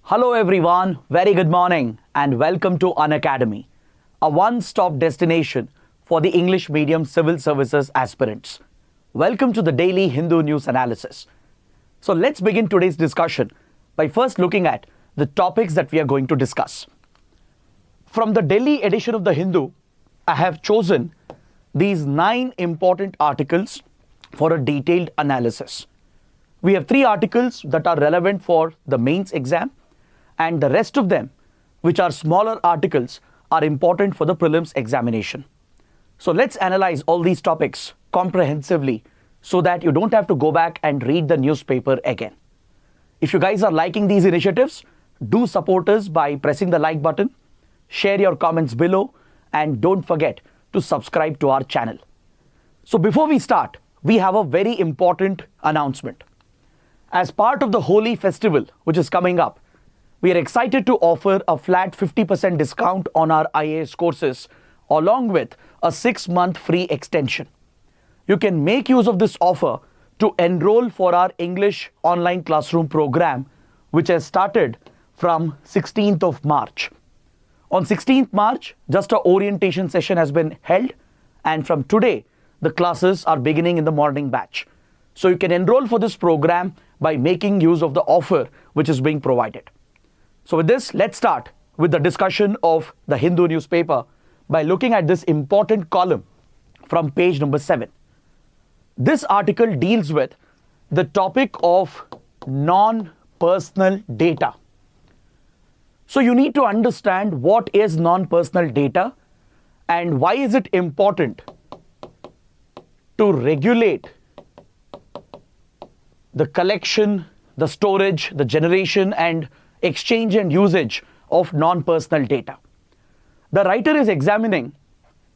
Hello everyone, very good morning and welcome to Unacademy, a one-stop destination for the English medium civil services aspirants. Welcome to the daily Hindu news analysis. So let's begin today's discussion by first looking at the topics that we are going to discuss. From the Delhi edition of the Hindu, I have chosen these 9 important articles for a detailed analysis. We have 3 articles that are relevant for the mains exam, and the rest of them, which are smaller articles, are important for the prelims examination. So let's analyze all these topics comprehensively so that you don't have to go back and read the newspaper again. If you guys are liking these initiatives, do support us by pressing the like button, share your comments below, and don't forget to subscribe to our channel. So before we start, we have a very important announcement. As part of the Holi festival, which is coming up, we are excited to offer a flat 50% discount on our IAS courses, along with a 6-month free extension. You can make use of this offer to enroll for our English online classroom program, which has started from 16th of March. On 16th March, just an orientation session has been held, and from today, the classes are beginning in the morning batch. So you can enroll for this program by making use of the offer which is being provided. So with this, let's start with the discussion of the Hindu newspaper by looking at this important column from page number 7. This article deals with the topic of non-personal data. So you need to understand what is non-personal data and why is it important to regulate the collection, the storage, the generation and exchange and usage of non-personal data. The writer is examining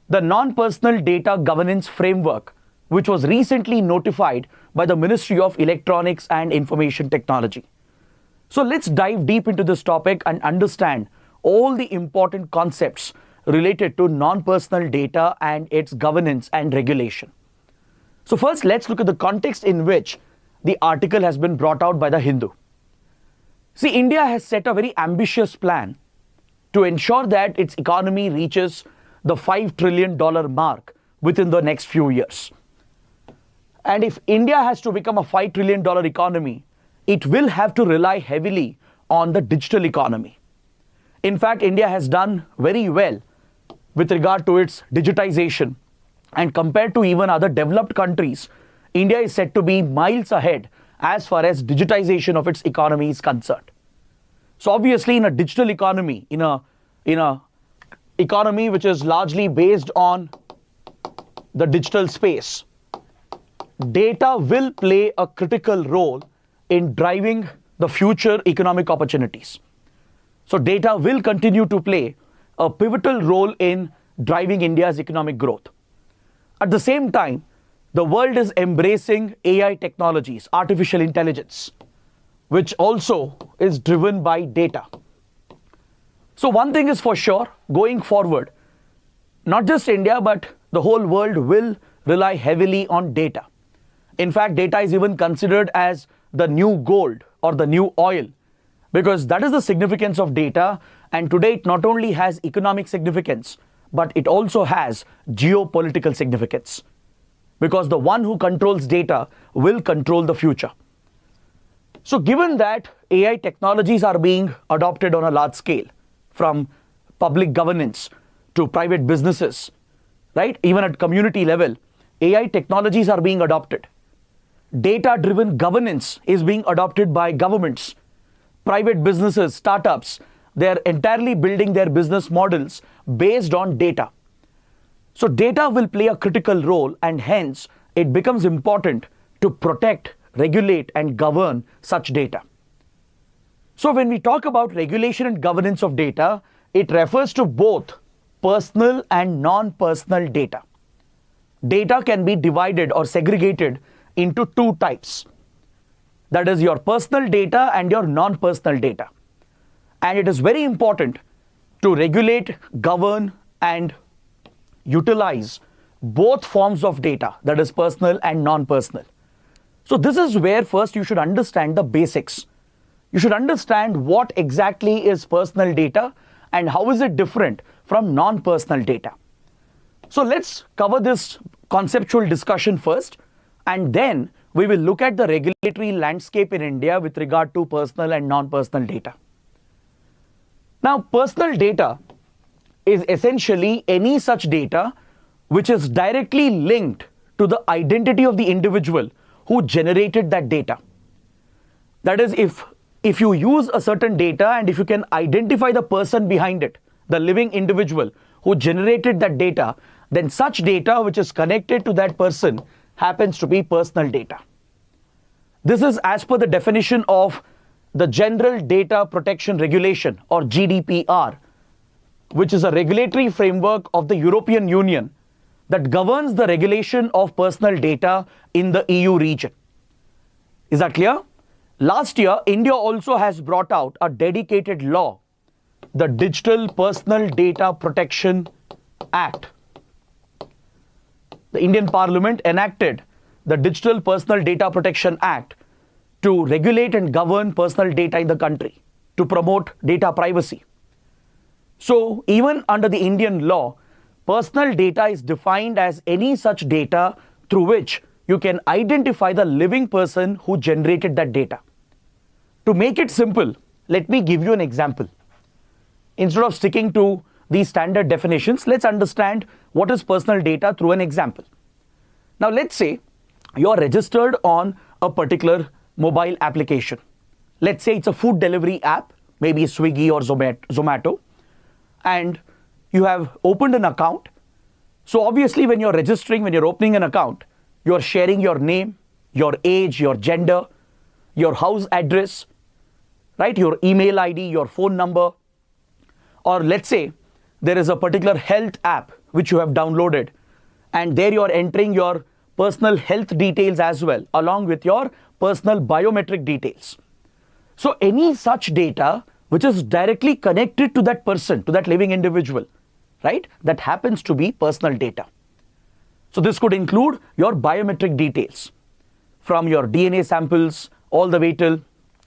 the non-personal data governance framework, which was recently notified by the Ministry of Electronics and Information Technology. So let's dive deep into this topic and understand all the important concepts related to non-personal data and its governance and regulation. So first, let's look at the context in which the article has been brought out by the Hindu. See, India has set a very ambitious plan to ensure that its economy reaches the $5 trillion mark within the next few years. And if India has to become a $5 trillion economy, it will have to rely heavily on the digital economy. In fact, India has done very well with regard to its digitization. And compared to even other developed countries, India is said to be miles ahead as far as digitization of its economy is concerned. So obviously in a digital economy, in a economy which is largely based on the digital space, data will play a critical role in driving the future economic opportunities. So data will continue to play a pivotal role in driving India's economic growth. At the same time, the world is embracing AI technologies, artificial intelligence, which also is driven by data. So one thing is for sure, going forward, not just India, but the whole world will rely heavily on data. In fact, data is even considered as the new gold or the new oil, because that is the significance of data. And today it not only has economic significance, but it also has geopolitical significance. Because the one who controls data will control the future. So given that AI technologies are being adopted on a large scale, from public governance to private businesses, right? Even at community level, AI technologies are being adopted. Data-driven governance is being adopted by governments. Private businesses, startups, they're entirely building their business models based on data. So data will play a critical role, and hence it becomes important to protect, regulate and govern such data. So when we talk about regulation and governance of data, it refers to both personal and non-personal data. Data can be divided or segregated into 2 types. That is your personal data and your non-personal data. And it is very important to regulate, govern and utilize both forms of data, that is personal and non-personal. So this is where first you should understand the basics. you should understand what exactly is personal data and how is it different from non-personal data. So let's cover this conceptual discussion first, and then we will look at the regulatory landscape in India with regard to personal and non-personal data. Now, personal data is essentially any such data which is directly linked to the identity of the individual who generated that data. That is, if you use a certain data and if you can identify the person behind it, the living individual who generated that data, then such data which is connected to that person happens to be personal data. This is as per the definition of the General Data Protection Regulation, or GDPR, which is a regulatory framework of the European Union that governs the regulation of personal data in the EU region. Is that clear? Last year, India also has brought out a dedicated law, the Digital Personal Data Protection Act. The Indian Parliament enacted the Digital Personal Data Protection Act to regulate and govern personal data in the country, to promote data privacy. So even under the Indian law, personal data is defined as any such data through which you can identify the living person who generated that data. To make it simple, let me give you an example. Instead of sticking to these standard definitions, let's understand what is personal data through an example. Now let's say you're registered on a particular mobile application. Let's say it's a food delivery app, maybe Swiggy or Zomato, and you have opened an account. So obviously when you're registering, when you're opening an account, you're sharing your name, your age, your gender, your house address, right? Your email ID, your phone number. Or let's say there is a particular health app which you have downloaded, and there you are entering your personal health details as well, along with your personal biometric details. So any such data which is directly connected to that person, to that living individual, right? That happens to be personal data. So this could include your biometric details, from your DNA samples all the way till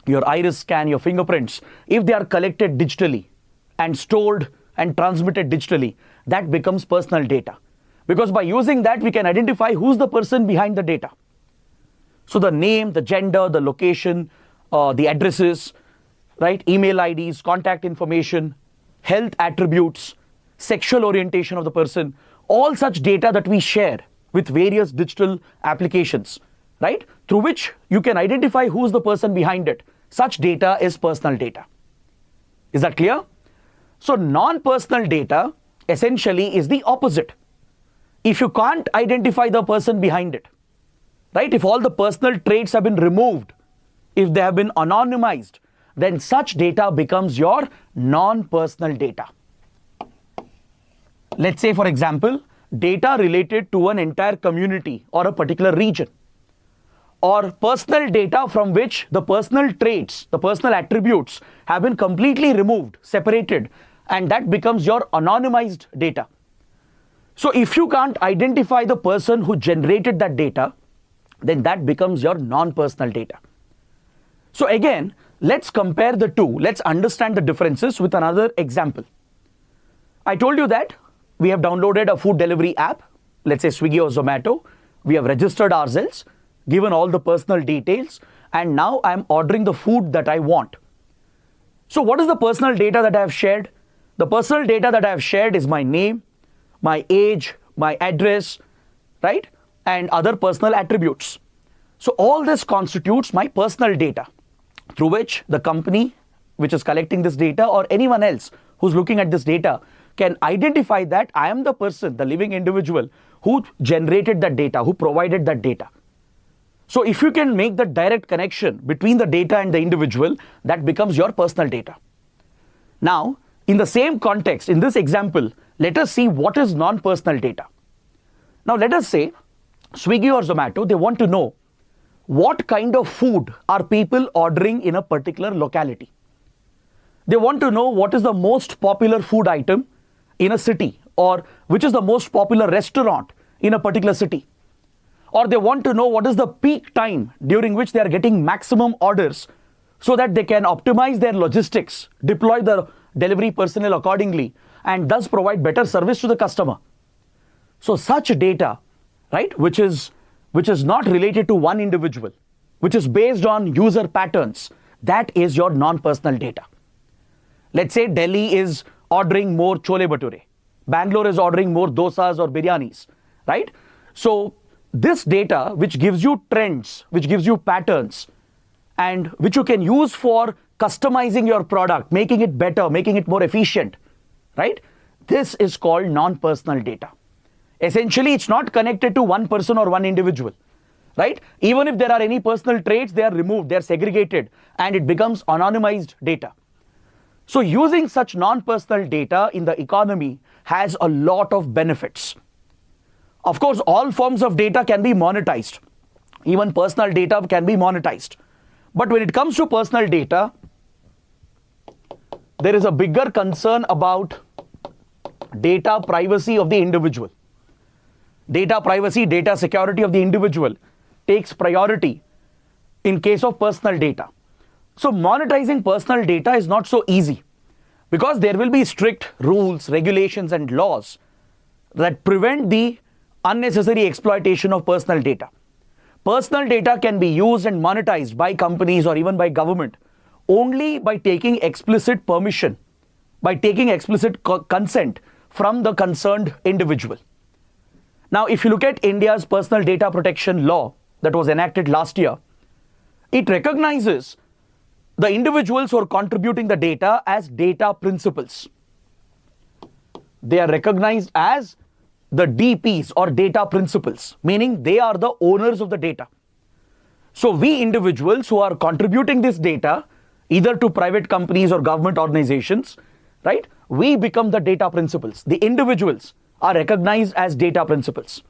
your iris scan, your fingerprints. If they are collected digitally and stored and transmitted digitally, that becomes personal data. Because by using that, we can identify who's the person behind the data. So the name, the gender, the location, the addresses, right? Email IDs, contact information, health attributes, sexual orientation of the person, all such data that we share with various digital applications, right? Through which you can identify who's the person behind it. Such data is personal data. Is that clear? So non-personal data essentially is the opposite. If you can't identify the person behind it, right? If all the personal traits have been removed, if they have been anonymized, then such data becomes your non-personal data. Let's say, for example, data related to an entire community or a particular region, or personal data from which the personal traits, the personal attributes have been completely removed, separated, and that becomes your anonymized data. So if you can't identify the person who generated that data, then that becomes your non-personal data. So again, let's compare the two. Let's understand the differences with another example. I told you that we have downloaded a food delivery app, let's say Swiggy or Zomato. We have registered ourselves, given all the personal details, and now I'm ordering the food that I want. So what is the personal data that I have shared? The personal data that I have shared is my name, my age, my address, right? And other personal attributes. So all this constitutes my personal data, through which the company which is collecting this data or anyone else who's looking at this data can identify that I am the person, the living individual who generated that data, who provided that data. So if you can make the direct connection between the data and the individual, that becomes your personal data. Now, in the same context, in this example, let us see what is non-personal data. Now, let us say Swiggy or Zomato, they want to know what kind of food are people ordering in a particular locality. They want to know what is the most popular food item in a city, or which is the most popular restaurant in a particular city. Or they want to know what is the peak time during which they are getting maximum orders so that they can optimize their logistics, deploy the delivery personnel accordingly, and thus provide better service to the customer. So such data, right, which is not related to one individual, which is based on user patterns, that is your non-personal data. Let's say Delhi is ordering more chole bhature. Bangalore is ordering more dosas or biryanis, right? So this data, which gives you trends, which gives you patterns, and which you can use for customizing your product, making it better, making it more efficient, right? This is called non-personal data. Essentially, it's not connected to one person or one individual, right? Even if there are any personal traits, they are removed, they are segregated, and it becomes anonymized data. So using such non-personal data in the economy has a lot of benefits. Of course, all forms of data can be monetized. Even personal data can be monetized. But when it comes to personal data, there is a bigger concern about data privacy of the individual. Data privacy, data security of the individual takes priority in case of personal data. So monetizing personal data is not so easy because there will be strict rules, regulations, and laws that prevent the unnecessary exploitation of personal data. Personal data can be used and monetized by companies or even by government only by taking explicit permission, by taking explicit consent from the concerned individual. Now, if you look at India's personal data protection law that was enacted last year, it recognizes the individuals who are contributing the data as data principals. They are recognized as the DPs or data principals, meaning they are the owners of the data. So we individuals who are contributing this data, either to private companies or government organizations, right, we become the data principals. The individuals are recognized as data principals.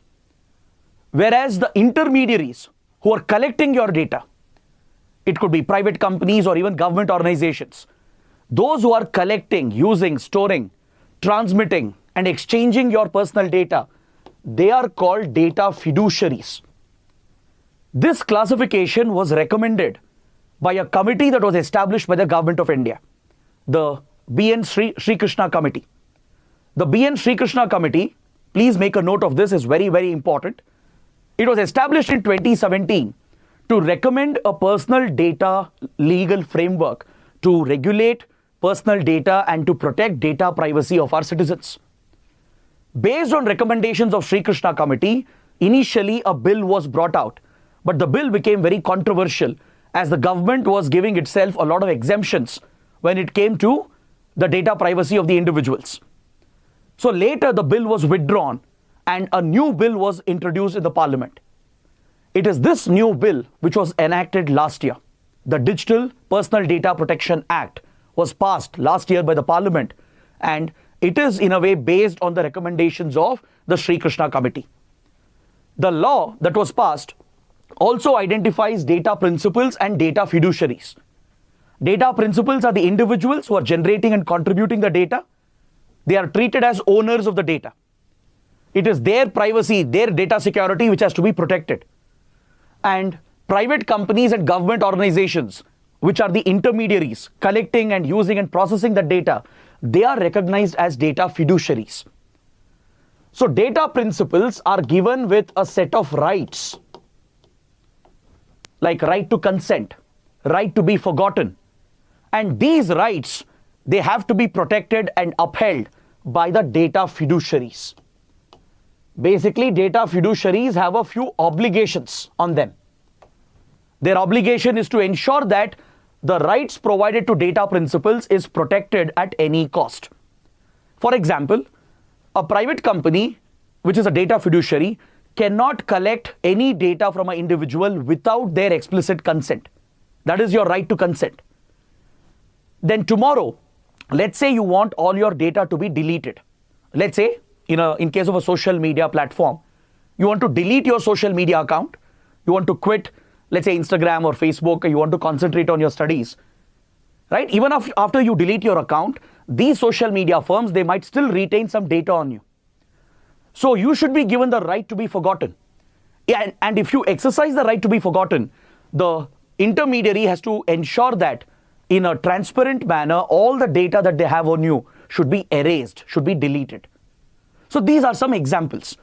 Whereas the intermediaries who are collecting your data, it could be private companies or even government organizations, those who are collecting, using, storing, transmitting, and exchanging your personal data, they are called data fiduciaries. This classification was recommended by a committee that was established by the Government of India, the B.N. Sri Krishna Committee. The B.N. Sri Krishna Committee, please make a note of this, is very, very important. It was established in 2017 to recommend a personal data legal framework to regulate personal data and to protect data privacy of our citizens. Based on recommendations of Sri Krishna Committee, initially a bill was brought out, but the bill became very controversial as the government was giving itself a lot of exemptions when it came to the data privacy of the individuals. So later the bill was withdrawn and a new bill was introduced in the parliament. It is this new bill which was enacted last year. The Digital Personal Data Protection Act was passed last year by the parliament, and it is in a way based on the recommendations of the Sri Krishna Committee. The law that was passed also identifies data principals and data fiduciaries. Data principals are the individuals who are generating and contributing the data. They are treated as owners of the data. It is their privacy, their data security which has to be protected. And private companies and government organizations, which are the intermediaries collecting and using and processing the data, they are recognized as data fiduciaries. So data principals are given with a set of rights, like right to consent, right to be forgotten. And these rights, they have to be protected and upheld by the data fiduciaries. Basically, data fiduciaries have a few obligations on them. Their obligation is to ensure that the rights provided to data principals is protected at any cost. For example, a private company, which is a data fiduciary, cannot collect any data from an individual without their explicit consent. That is your right to consent. Then tomorrow, let's say you want all your data to be deleted. Let's say, in case of a social media platform, you want to delete your social media account, you want to quit, let's say Instagram or Facebook, you want to concentrate on your studies, right? Even after you delete your account, these social media firms, they might still retain some data on you. So you should be given the right to be forgotten. And if you exercise the right to be forgotten, the intermediary has to ensure that in a transparent manner, all the data that they have on you should be erased, should be deleted. So these are some examples.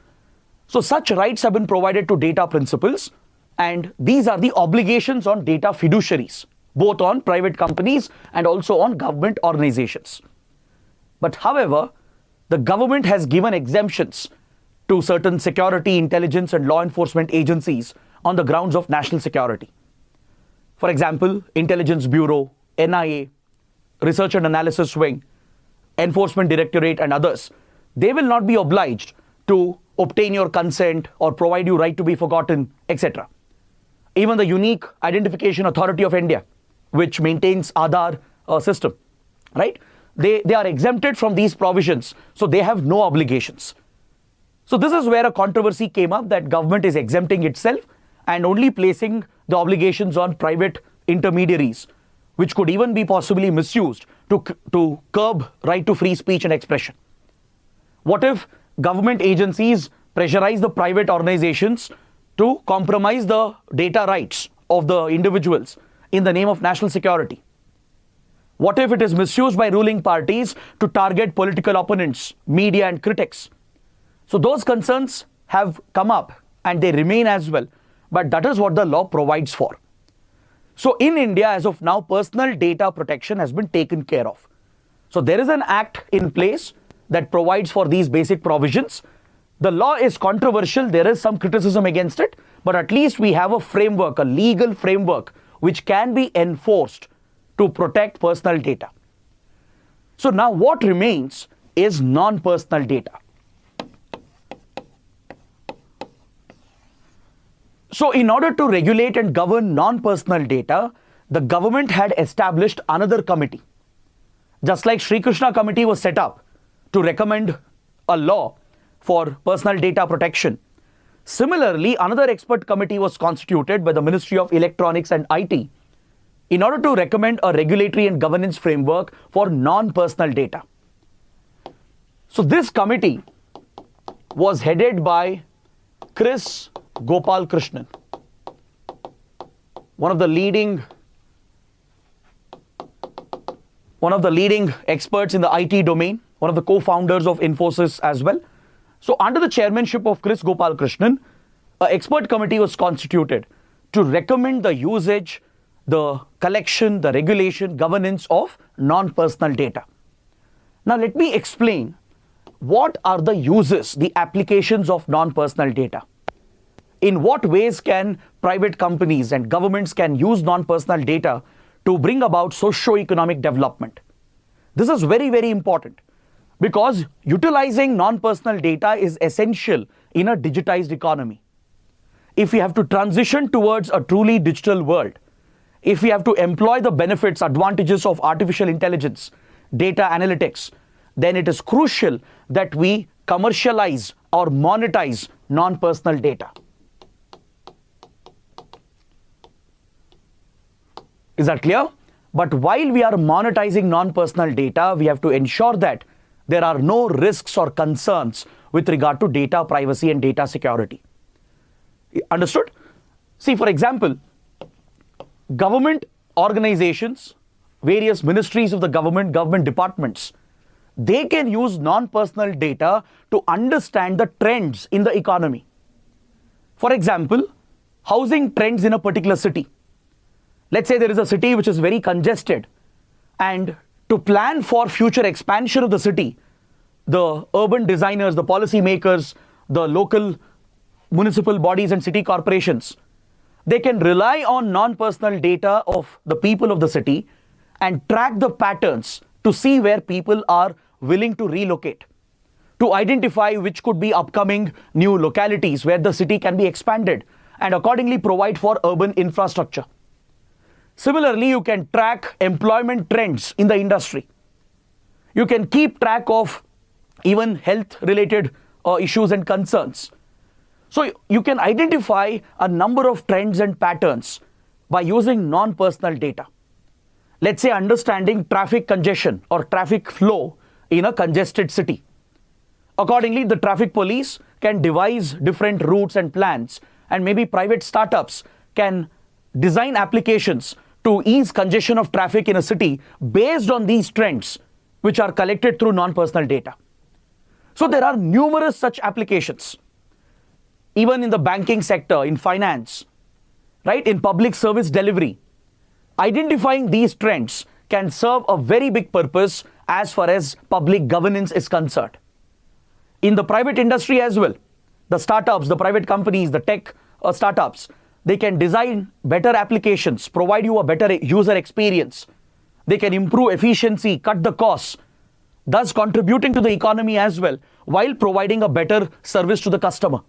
So such rights have been provided to data principals, and these are the obligations on data fiduciaries, both on private companies and also on government organizations. But however, the government has given exemptions to certain security, intelligence and law enforcement agencies on the grounds of national security. For example, Intelligence Bureau, NIA, Research and Analysis Wing, Enforcement Directorate and others, they will not be obliged to obtain your consent or provide you right to be forgotten, etc. Even the Unique Identification Authority of India, which maintains Aadhaar system, right? They are exempted from these provisions, so they have no obligations. So this is where a controversy came up, that government is exempting itself and only placing the obligations on private intermediaries, which could even be possibly misused to curb right to free speech and expression. What if government agencies pressurize the private organizations to compromise the data rights of the individuals in the name of national security? What if it is misused by ruling parties to target political opponents, media and critics? So those concerns have come up and they remain as well, but that is what the law provides for. So in India, as of now, personal data protection has been taken care of. So there is an act in place that provides for these basic provisions. The law is controversial, there is some criticism against it, but at least we have a framework, a legal framework, which can be enforced to protect personal data. So now what remains is non-personal data. So in order to regulate and govern non-personal data, the government had established another committee. Just like Sri Krishna Committee was set up to recommend a law for personal data protection, similarly, another expert committee was constituted by the Ministry of Electronics and IT in order to recommend a regulatory and governance framework for non-personal data. So this committee was headed by Chris Gopalakrishnan, one of the leading experts in the IT domain, one of the co-founders of Infosys as well. So under the chairmanship of Chris Gopalakrishnan, an expert committee was constituted to recommend the usage, the collection, the regulation, governance of non-personal data. Now let me explain what are the uses, the applications of non-personal data. In what ways can private companies and governments can use non-personal data to bring about socio-economic development? This is very, very important because utilizing non-personal data is essential in a digitized economy. If we have to transition towards a truly digital world, if we have to employ the benefits, advantages of artificial intelligence, data analytics, then it is crucial that we commercialize or monetize non-personal data. Is that clear? But while we are monetizing non-personal data, we have to ensure that there are no risks or concerns with regard to data privacy and data security. Understood? See, for example, government organizations, various ministries of the government departments, they can use non-personal data to understand the trends in the economy. For example, housing trends in a particular city. Let's say there is a city which is very congested, and to plan for future expansion of the city, the urban designers, the policy makers, the local municipal bodies and city corporations, they can rely on non-personal data of the people of the city and track the patterns to see where people are willing to relocate, to identify which could be upcoming new localities where the city can be expanded, and accordingly provide for urban infrastructure. Similarly, you can track employment trends in the industry. You can keep track of even health-related issues and concerns. So you can identify a number of trends and patterns by using non-personal data. Let's say understanding traffic congestion or traffic flow in a congested city. Accordingly, the traffic police can devise different routes and plans, and maybe private startups can design applications to ease congestion of traffic in a city based on these trends, which are collected through non-personal data. So there are numerous such applications, even in the banking sector, in finance, right, in public service delivery. Identifying these trends can serve a very big purpose as far as public governance is concerned. In the private industry as well, the startups, the private companies, the tech startups, they can design better applications, provide you a better user experience. They can improve efficiency, cut the costs, thus contributing to the economy as well, while providing a better service to the customer.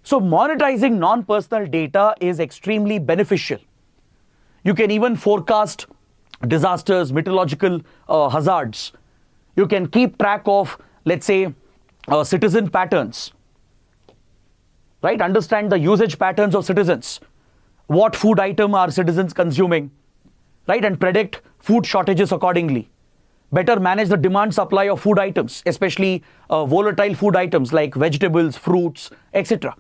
So monetizing non-personal data is extremely beneficial. You can even forecast disasters, meteorological hazards. You can keep track of, let's say, citizen patterns, right? Understand the usage patterns of citizens. What food item are citizens consuming, right? And predict food shortages accordingly. Better manage the demand supply of food items, especially volatile food items like vegetables, fruits, etc.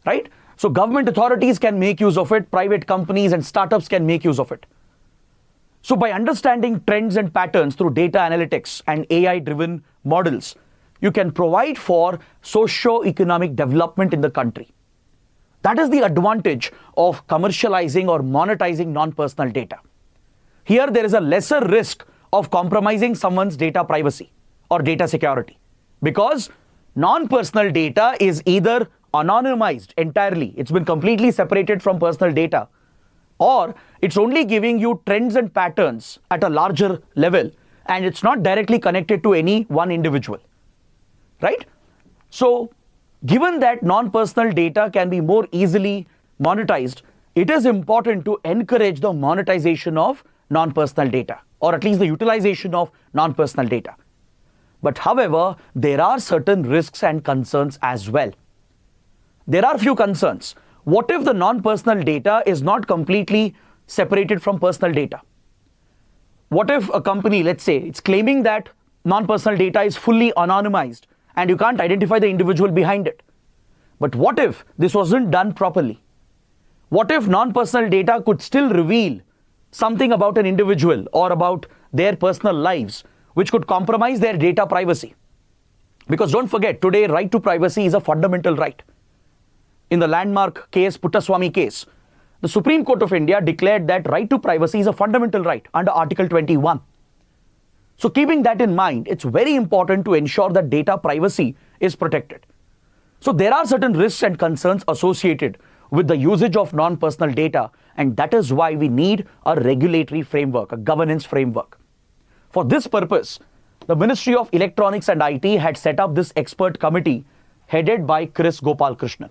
Right? So government authorities can make use of it, private companies and startups can make use of it. So by understanding trends and patterns through data analytics and AI-driven models, you can provide for socio-economic development in the country. That is the advantage of commercializing or monetizing non-personal data. Here there is a lesser risk of compromising someone's data privacy or data security, because non-personal data is either anonymized entirely, it's been completely separated from personal data, or it's only giving you trends and patterns at a larger level and it's not directly connected to any one individual, right? So given that non-personal data can be more easily monetized, it is important to encourage the monetization of non-personal data, or at least the utilization of non-personal data. But however, there are certain risks and concerns as well. There are few concerns. What if the non-personal data is not completely separated from personal data? What if a company, let's say, it's claiming that non-personal data is fully anonymized and you can't identify the individual behind it? But what if this wasn't done properly? What if non-personal data could still reveal something about an individual or about their personal lives, which could compromise their data privacy? Because don't forget, today right to privacy is a fundamental right. In the landmark case, Puttaswamy case, the Supreme Court of India declared that right to privacy is a fundamental right under Article 21. So keeping that in mind, it's very important to ensure that data privacy is protected. So there are certain risks and concerns associated with the usage of non-personal data, and that is why we need a regulatory framework, a governance framework. For this purpose, the Ministry of Electronics and IT had set up this expert committee headed by Chris Gopalakrishnan.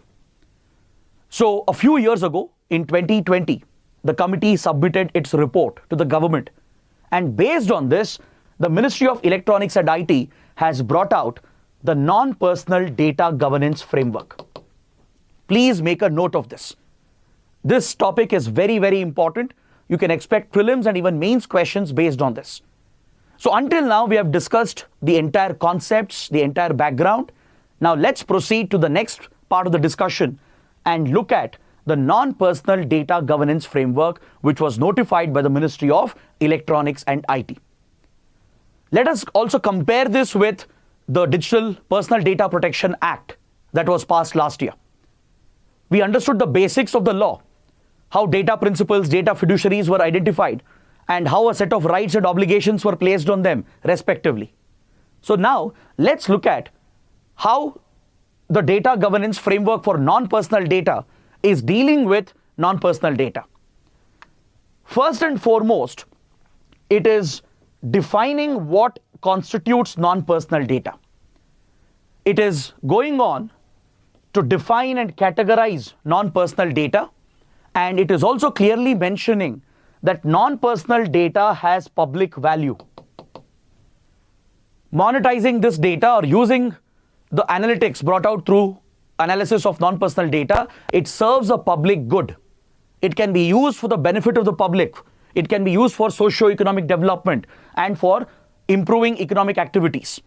So a few years ago, in 2020, the committee submitted its report to the government. And based on this, the Ministry of Electronics and IT has brought out the non-personal data governance framework. Please make a note of this. This topic is very, very important. You can expect prelims and even mains questions based on this. So until now, we have discussed the entire concepts, the entire background. Now let's proceed to the next part of the discussion and look at the non-personal data governance framework, which was notified by the Ministry of Electronics and IT. Let us also compare this with the Digital Personal Data Protection Act that was passed last year. We understood the basics of the law, how data principles, data fiduciaries were identified, and how a set of rights and obligations were placed on them, respectively. So now, let's look at how the data governance framework for non-personal data is dealing with non-personal data. First and foremost, it is defining what constitutes non-personal data. It is going on to define and categorize non-personal data, and it is also clearly mentioning that non-personal data has public value. Monetizing this data or using the analytics brought out through analysis of non-personal data, it serves a public good. It can be used for the benefit of the public. It can be used for socio-economic development and for improving economic activities.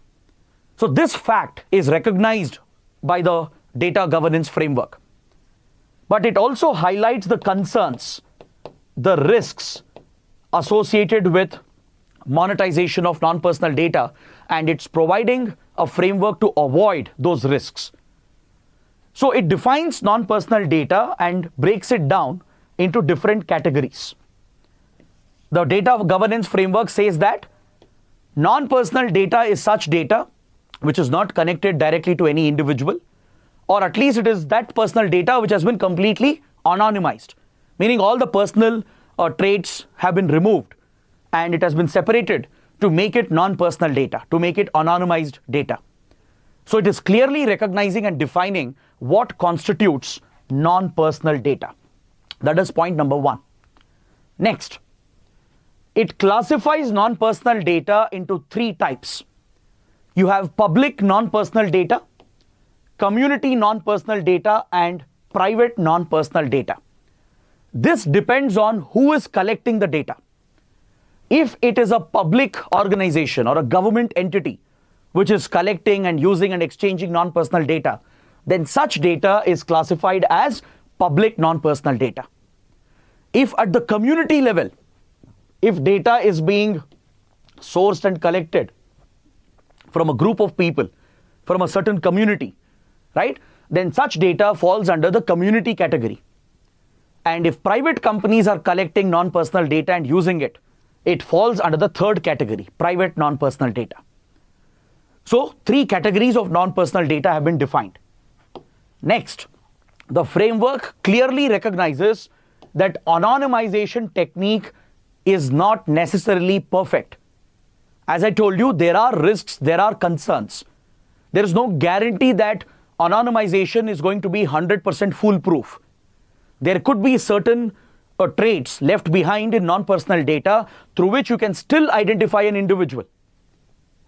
So this fact is recognized by the data governance framework. but it also highlights the concerns, the risks associated with monetization of non-personal data, and it's providing a framework to avoid those risks. So it defines non-personal data and breaks it down into different categories. The data governance framework says that non-personal data is such data which is not connected directly to any individual, or at least it is that personal data which has been completely anonymized, meaning all the personal traits have been removed and it has been separated to make it non-personal data, to make it anonymized data. So it is clearly recognizing and defining what constitutes non-personal data. That is point number one. Next, it classifies non-personal data into three types. You have public non-personal data, community non-personal data, and private non-personal data. This depends on who is collecting the data. If it is a public organization or a government entity which is collecting and using and exchanging non-personal data, then such data is classified as public non-personal data. If at the community level, if data is being sourced and collected from a group of people, from a certain community, right, then such data falls under the community category. And if private companies are collecting non-personal data and using it, it falls under the third category, private non-personal data. So, three categories of non-personal data have been defined. Next, the framework clearly recognizes that anonymization technique is not necessarily perfect. As I told you, there are risks, there are concerns. There is no guarantee that anonymization is going to be 100% foolproof. There could be certain traits left behind in non-personal data through which you can still identify an individual,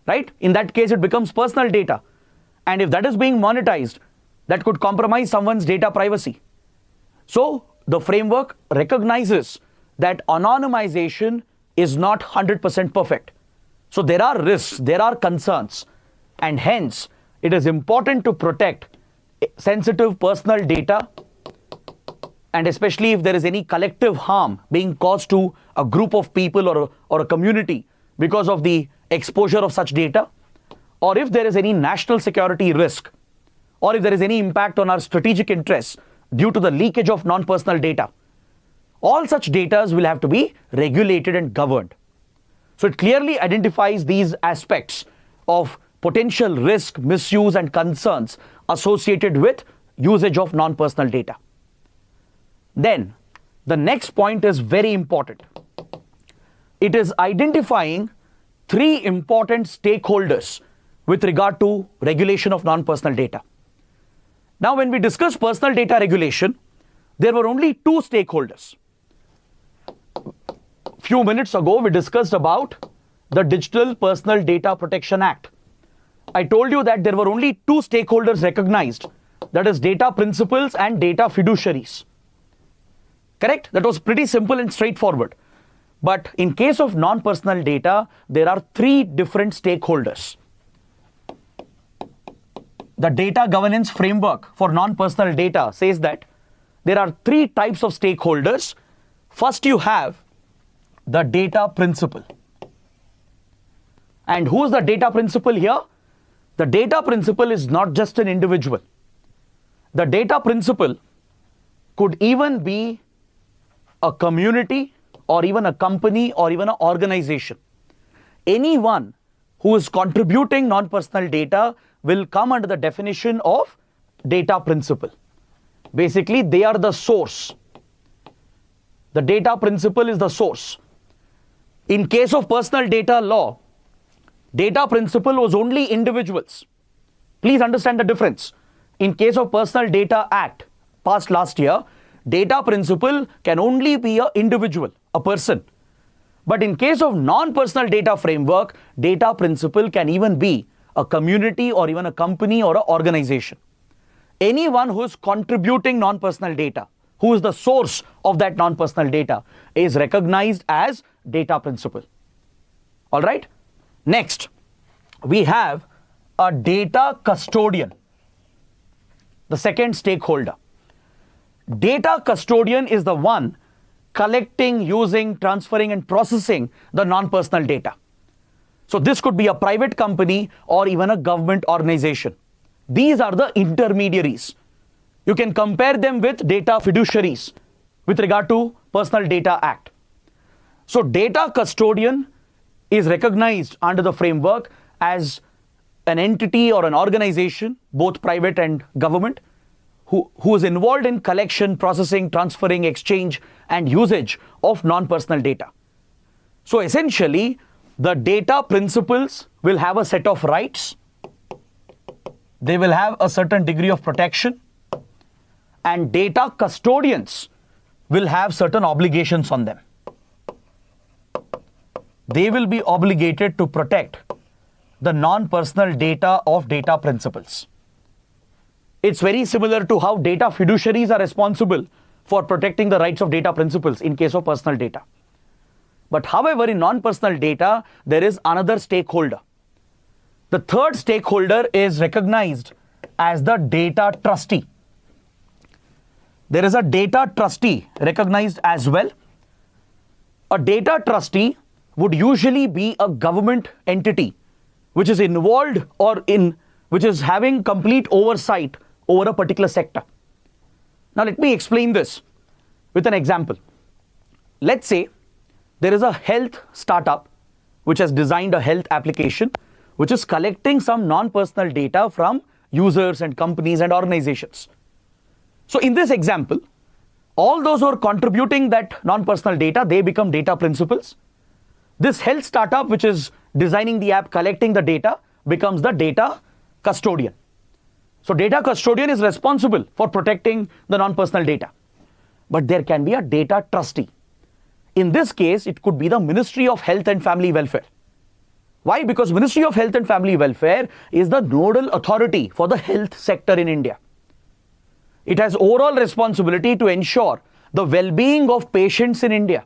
right? In that case, it becomes personal data. And if that is being monetized, that could compromise someone's data privacy. So the framework recognizes that anonymization is not 100% perfect. So there are risks, there are concerns, and hence it is important to protect sensitive personal data, and especially if there is any collective harm being caused to a group of people or a community because of the exposure of such data, or if there is any national security risk, or if there is any impact on our strategic interests due to the leakage of non-personal data. All such data will have to be regulated and governed. So it clearly identifies these aspects of potential risk, misuse, and concerns associated with usage of non-personal data. Then, the next point is very important. It is identifying three important stakeholders with regard to regulation of non-personal data. Now, when we discuss personal data regulation, there were only two stakeholders. Few minutes ago, we discussed about the Digital Personal Data Protection Act. I told you that there were only two stakeholders recognized, that is data principals and data fiduciaries. Correct? That was pretty simple and straightforward. But in case of non-personal data, there are three different stakeholders. The data governance framework for non-personal data says that there are three types of stakeholders. First, you have the data principal. And who is the data principal here? The data principal is not just an individual. The data principal could even be a community or even a company or even an organization. Anyone who is contributing non-personal data will come under the definition of data principal. Basically, they are the source. The data principal is the source. In case of personal data law, data principal was only individuals. Please understand the difference. In case of Personal Data Act, passed last year, data principal can only be an individual, a person. But in case of non-personal data framework, data principal can even be a community or even a company or an organization. Anyone who is contributing non-personal data, who is the source of that non-personal data, is recognized as data principal. All right? Next, we have a data custodian, the second stakeholder. Data custodian is the one collecting, using, transferring, and processing the non-personal data. So this could be a private company or even a government organization. These are the intermediaries. You can compare them with data fiduciaries with regard to Personal Data Act. So data custodian is recognized under the framework as an entity or an organization, both private and government, who is involved in collection, processing, transferring, exchange, and usage of non-personal data. So essentially, the data principals will have a set of rights. They will have a certain degree of protection, and data custodians will have certain obligations on them. They will be obligated to protect the non-personal data of data principals. It's very similar to how data fiduciaries are responsible for protecting the rights of data principals in case of personal data. But however, in non-personal data, there is another stakeholder. The third stakeholder is recognized as the data trustee. There is a data trustee recognized as well. A data trustee would usually be a government entity which is involved which is having complete oversight over a particular sector. Now let me explain this with an example. Let's say there is a health startup which has designed a health application which is collecting some non-personal data from users and companies and organizations. So in this example, all those who are contributing that non-personal data, they become data principals. This health startup which is designing the app, collecting the data, becomes the data custodian. So data custodian is responsible for protecting the non-personal data. But there can be a data trustee. In this case, it could be the Ministry of Health and Family Welfare. Why? Because Ministry of Health and Family Welfare is the nodal authority for the health sector in India. It has overall responsibility to ensure the well-being of patients in India.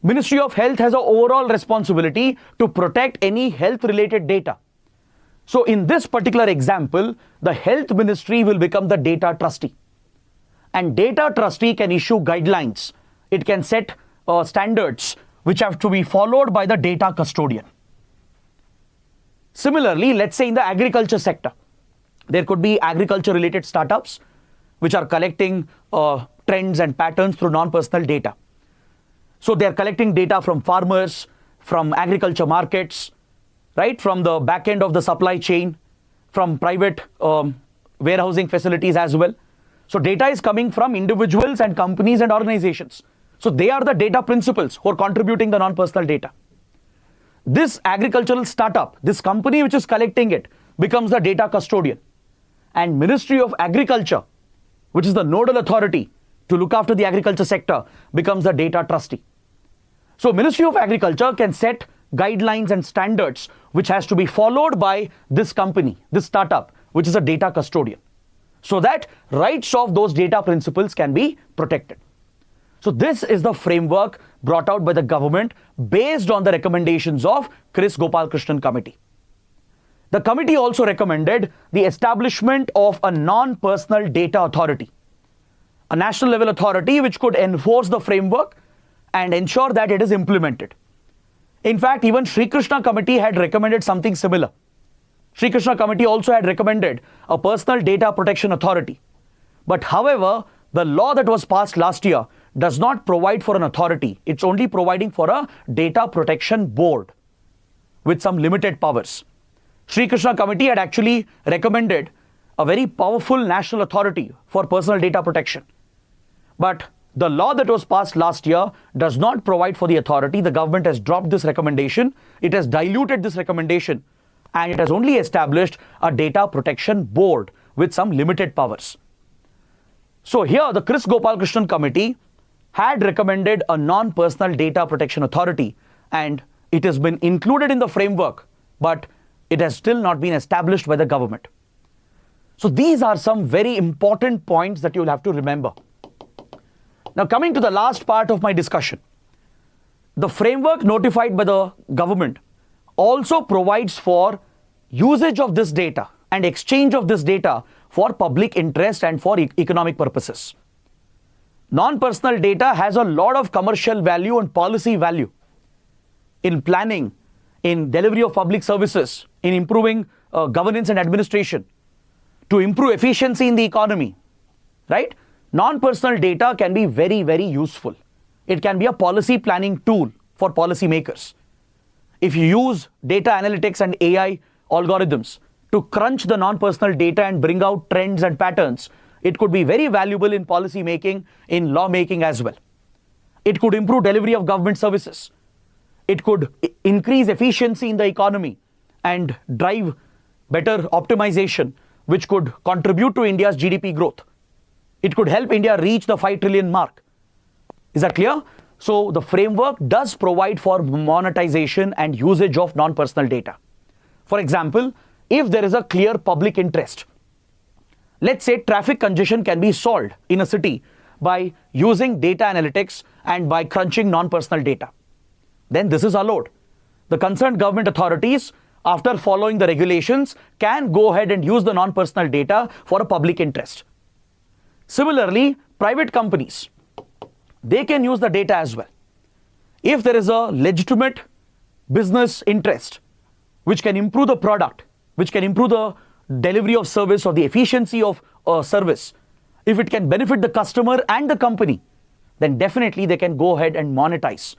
Ministry of Health has an overall responsibility to protect any health-related data. So in this particular example, the Health Ministry will become the data trustee. And data trustee can issue guidelines. It can set standards which have to be followed by the data custodian. Similarly, let's say in the agriculture sector, there could be agriculture-related startups which are collecting trends and patterns through non-personal data. So they are collecting data from farmers, from agriculture markets, right, from the back end of the supply chain, from private warehousing facilities as well. So data is coming from individuals and companies and organizations. So they are the data principals who are contributing the non-personal data. This agricultural startup, this company which is collecting it, becomes the data custodian. And Ministry of Agriculture, which is the nodal authority to look after the agriculture sector, becomes the data trustee. So Ministry of Agriculture can set guidelines and standards which has to be followed by this company, this startup, which is a data custodian, so that rights of those data principals can be protected. So this is the framework brought out by the government based on the recommendations of Chris Gopalakrishnan Committee. The committee also recommended the establishment of a non-personal data authority, a national level authority which could enforce the framework and ensure that it is implemented. In fact, even Sri Krishna Committee had recommended something similar. Sri Krishna Committee also had recommended a personal data protection authority. But however, the law that was passed last year does not provide for an authority. It's only providing for a data protection board with some limited powers. Sri Krishna Committee had actually recommended a very powerful national authority for personal data protection. But the law that was passed last year does not provide for the authority. The government has dropped this recommendation. It has diluted this recommendation, and it has only established a data protection board with some limited powers. So here the Chris Gopalakrishnan Committee had recommended a non-personal data protection authority, and it has been included in the framework, but it has still not been established by the government. So these are some very important points that you will have to remember. Now coming to the last part of my discussion, the framework notified by the government also provides for usage of this data and exchange of this data for public interest and for economic purposes. Non-personal data has a lot of commercial value and policy value in planning, in delivery of public services, in improving governance and administration, to improve efficiency in the economy, right? Non-personal data can be very, very useful. It can be a policy planning tool for policymakers. If you use data analytics and AI algorithms to crunch the non-personal data and bring out trends and patterns, it could be very valuable in policy making, in law making as well. It could improve delivery of government services. It could increase efficiency in the economy and drive better optimization, which could contribute to India's GDP growth. It could help India reach the 5 trillion mark. Is that clear? So the framework does provide for monetization and usage of non-personal data. For example, if there is a clear public interest, let's say traffic congestion can be solved in a city by using data analytics and by crunching non-personal data, then this is allowed. The concerned government authorities, after following the regulations, can go ahead and use the non-personal data for a public interest. Similarly, private companies, they can use the data as well. If there is a legitimate business interest which can improve the product, which can improve the delivery of service or the efficiency of service, if it can benefit the customer and the company, then definitely they can go ahead and monetize.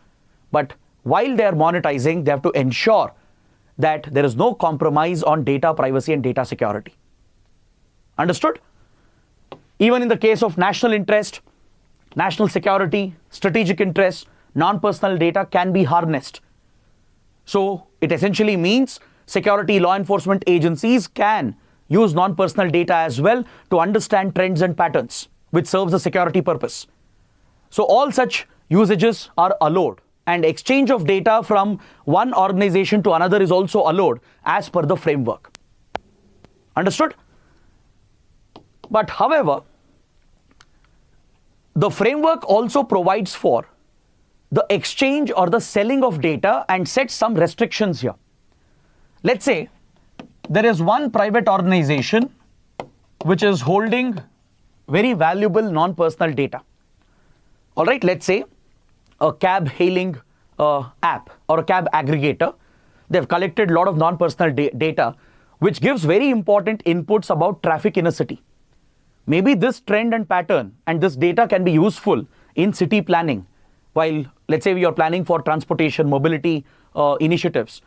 But while they are monetizing, they have to ensure that there is no compromise on data privacy and data security. Understood? Even in the case of national interest, national security, strategic interests, non-personal data can be harnessed. So it essentially means security law enforcement agencies can use non-personal data as well to understand trends and patterns, which serves a security purpose. So all such usages are allowed, and exchange of data from one organization to another is also allowed as per the framework. Understood? But however, the framework also provides for the exchange or the selling of data and sets some restrictions here. Let's say there is one private organization which is holding very valuable non-personal data. All right, let's say a cab hailing app or a cab aggregator. They've collected a lot of non-personal data which gives very important inputs about traffic in a city. Maybe this trend and pattern and this data can be useful in city planning, while let's say we are planning for transportation, mobility initiatives,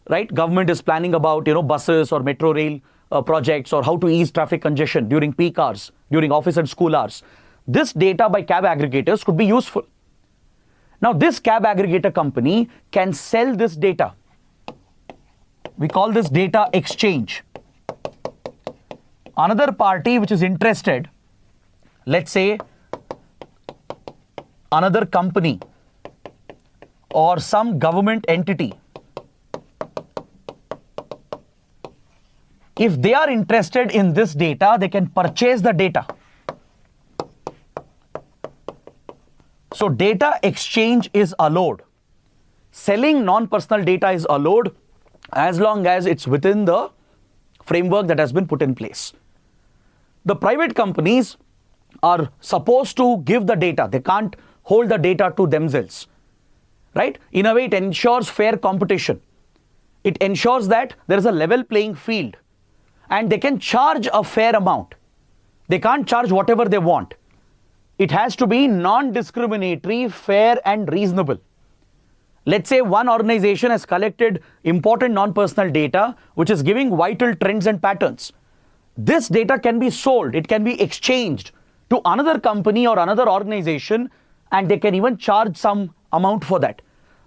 right? Government is planning about buses or metro rail projects, or how to ease traffic congestion during peak hours, during office and school hours. This data by cab aggregators could be useful. Now this cab aggregator company can sell this data. We call this data exchange. Another party which is interested, let's say another company or some government entity, if they are interested in this data, they can purchase the data. So data exchange is allowed. Selling non-personal data is allowed as long as it's within the framework that has been put in place. The private companies are supposed to give the data. They can't hold the data to themselves, right? In a way, it ensures fair competition. It ensures that there is a level playing field and they can charge a fair amount. They can't charge whatever they want. It has to be non-discriminatory, fair and reasonable. Let's say one organization has collected important non-personal data which is giving vital trends and patterns. This data can be sold, it can be exchanged to another company or another organization, and they can even charge some amount for that.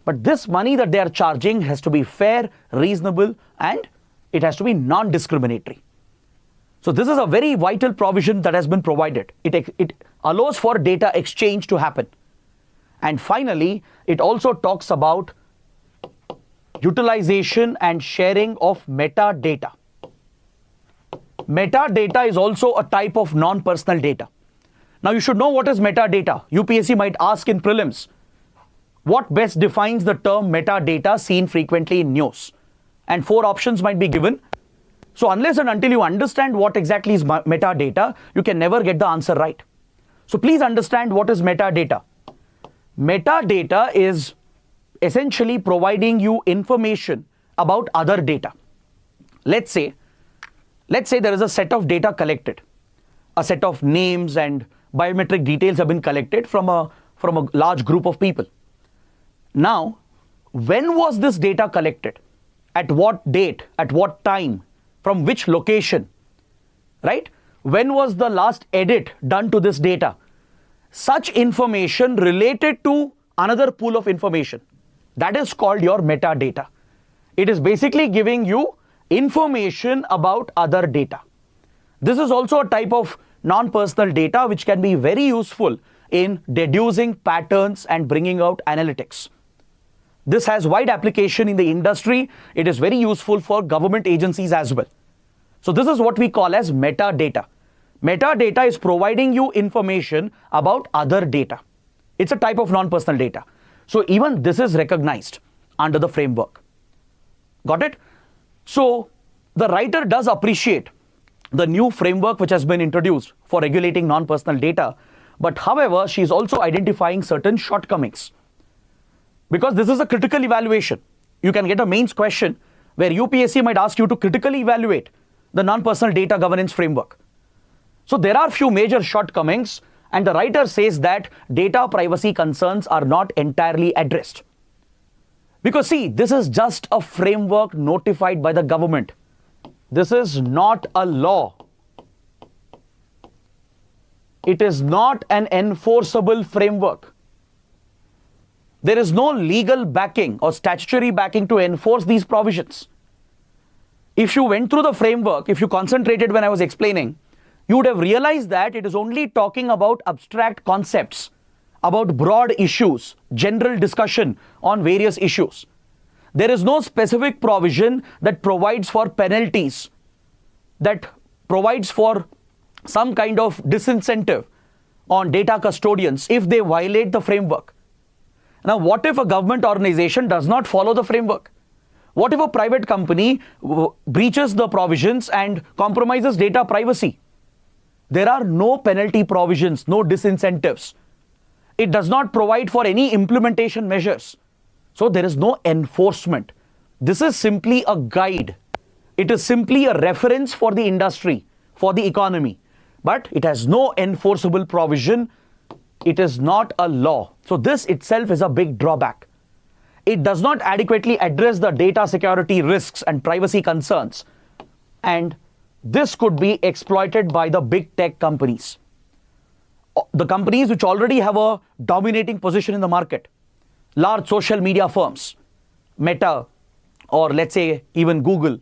But this money that they are charging has to be fair, reasonable, and it has to be non-discriminatory. So this is a very vital provision that has been provided. It allows for data exchange to happen. And finally, it also talks about utilization and sharing of metadata. Metadata is also a type of non-personal data. Now you should know what is metadata. UPSC might ask in prelims, what best defines the term metadata seen frequently in news? And 4 options might be given. So unless and until you understand what exactly is metadata, you can never get the answer right. So please understand what is metadata. Metadata is essentially providing you information about other data. Let's say there is a set of data collected. A set of names and biometric details have been collected from a large group of people. Now, when was this data collected? At what date? At what time? From which location? Right? When was the last edit done to this data? Such information related to another pool of information. That is called your metadata. It is basically giving you information about other data. This is also a type of non-personal data which can be very useful in deducing patterns and bringing out analytics. This has wide application in the industry. It is very useful for government agencies as well. So this is what we call as metadata. Metadata is providing you information about other data. It's a type of non-personal data. So even this is recognized under the framework. Got it? So the writer does appreciate the new framework which has been introduced for regulating non-personal data. But however, she is also identifying certain shortcomings. Because this is a critical evaluation. You can get a mains question where UPSC might ask you to critically evaluate the non-personal data governance framework. So there are few major shortcomings, and the writer says that data privacy concerns are not entirely addressed. Because see, this is just a framework notified by the government. This is not a law. It is not an enforceable framework. There is no legal backing or statutory backing to enforce these provisions. If you went through the framework, if you concentrated when I was explaining, you would have realized that it is only talking about abstract concepts, about broad issues, general discussion on various issues. There is no specific provision that provides for penalties, that provides for some kind of disincentive on data custodians if they violate the framework. Now, what if a government organization does not follow the framework? What if a private company breaches the provisions and compromises data privacy? There are no penalty provisions, no disincentives. It does not provide for any implementation measures. So there is no enforcement. This is simply a guide. It is simply a reference for the industry, for the economy. But it has no enforceable provision. It is not a law. So this itself is a big drawback. It does not adequately address the data security risks and privacy concerns. And this could be exploited by the big tech companies. The companies which already have a dominating position in the market. Large social media firms, Meta, or let's say even Google,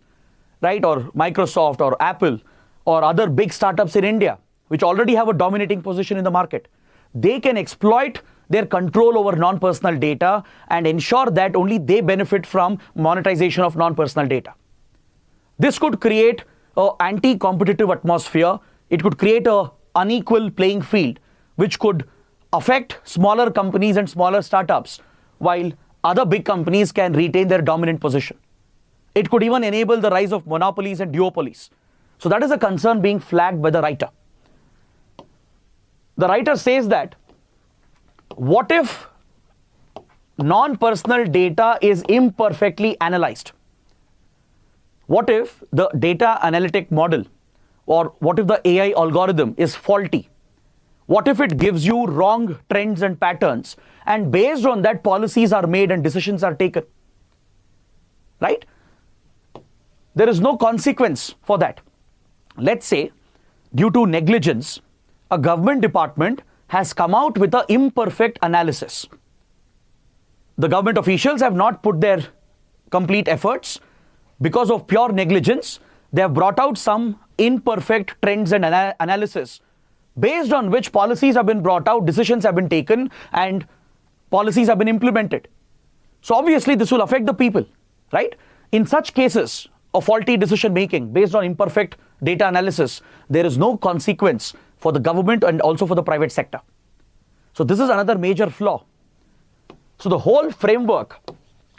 right? Or Microsoft or Apple or other big startups in India, which already have a dominating position in the market. They can exploit their control over non-personal data and ensure that only they benefit from monetization of non-personal data. This could create an anti-competitive atmosphere. It could create an unequal playing field, which could affect smaller companies and smaller startups, while other big companies can retain their dominant position. It could even enable the rise of monopolies and duopolies. So that is a concern being flagged by the writer. The writer says that, what if non-personal data is imperfectly analyzed? What if the data analytic model, or what if the AI algorithm is faulty? What if it gives you wrong trends and patterns, and based on that policies are made and decisions are taken? Right? There is no consequence for that. Let's say, due to negligence, a government department has come out with an imperfect analysis. The government officials have not put their complete efforts. Because of pure negligence, they have brought out some imperfect trends and analysis, based on which policies have been brought out, decisions have been taken, and policies have been implemented. So obviously this will affect the people, right? In such cases of faulty decision making based on imperfect data analysis, there is no consequence for the government and also for the private sector. So this is another major flaw. So the whole framework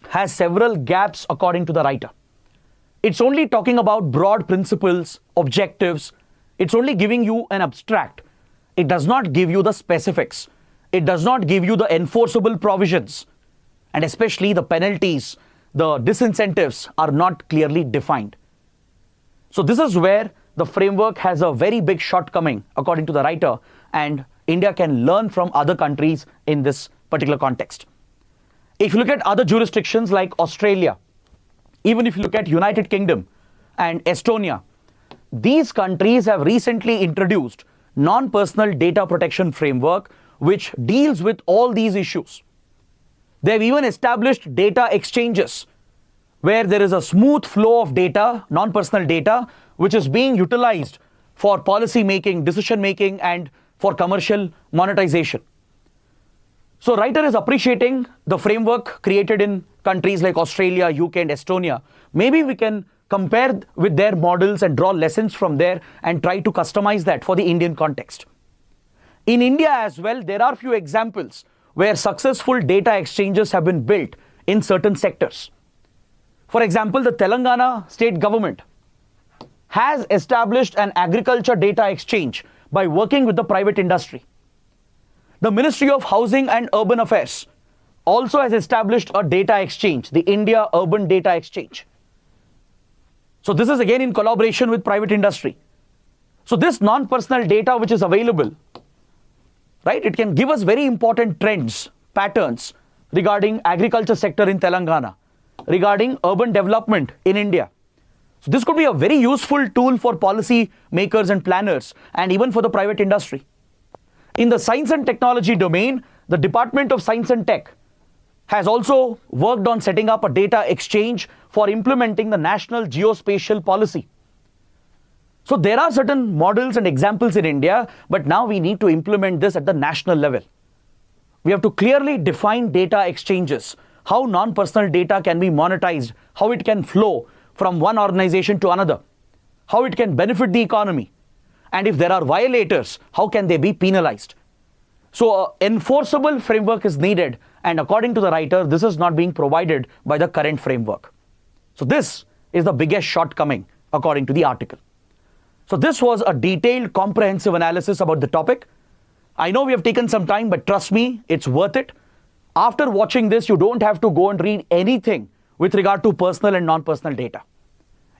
has several gaps according to the writer. It's only talking about broad principles, objectives. It's only giving you an abstract. It does not give you the specifics. It does not give you the enforceable provisions. And especially the penalties, the disincentives are not clearly defined. So this is where the framework has a very big shortcoming, according to the writer, and India can learn from other countries in this particular context. If you look at other jurisdictions like Australia, even if you look at United Kingdom and Estonia, these countries have recently introduced non-personal data protection framework which deals with all these issues. They've even established data exchanges where there is a smooth flow of data, non-personal data, which is being utilized for policy making, decision making, and for commercial monetization. So writer is appreciating the framework created in countries like Australia, UK, and Estonia. Maybe we can compare with their models and draw lessons from there and try to customize that for the Indian context. In India as well, there are few examples where successful data exchanges have been built in certain sectors. For example, the Telangana state government has established an agriculture data exchange by working with the private industry. The Ministry of Housing and Urban Affairs also has established a data exchange, the India Urban Data Exchange. So this is again in collaboration with private industry. So this non-personal data which is available, right, it can give us very important trends, patterns regarding agriculture sector in Telangana, regarding urban development in India. So this could be a very useful tool for policy makers and planners and even for the private industry. In the science and technology domain, the Department of Science and Tech has also worked on setting up a data exchange for implementing the National Geospatial Policy. So there are certain models and examples in India, but now we need to implement this at the national level. We have to clearly define data exchanges, how non-personal data can be monetized, how it can flow from one organization to another, how it can benefit the economy, and if there are violators, how can they be penalized? So an enforceable framework is needed, and according to the writer, this is not being provided by the current framework. So this is the biggest shortcoming according to the article. So this was a detailed, comprehensive analysis about the topic. I know we have taken some time, but trust me, it's worth it. After watching this, you don't have to go and read anything with regard to personal and non-personal data.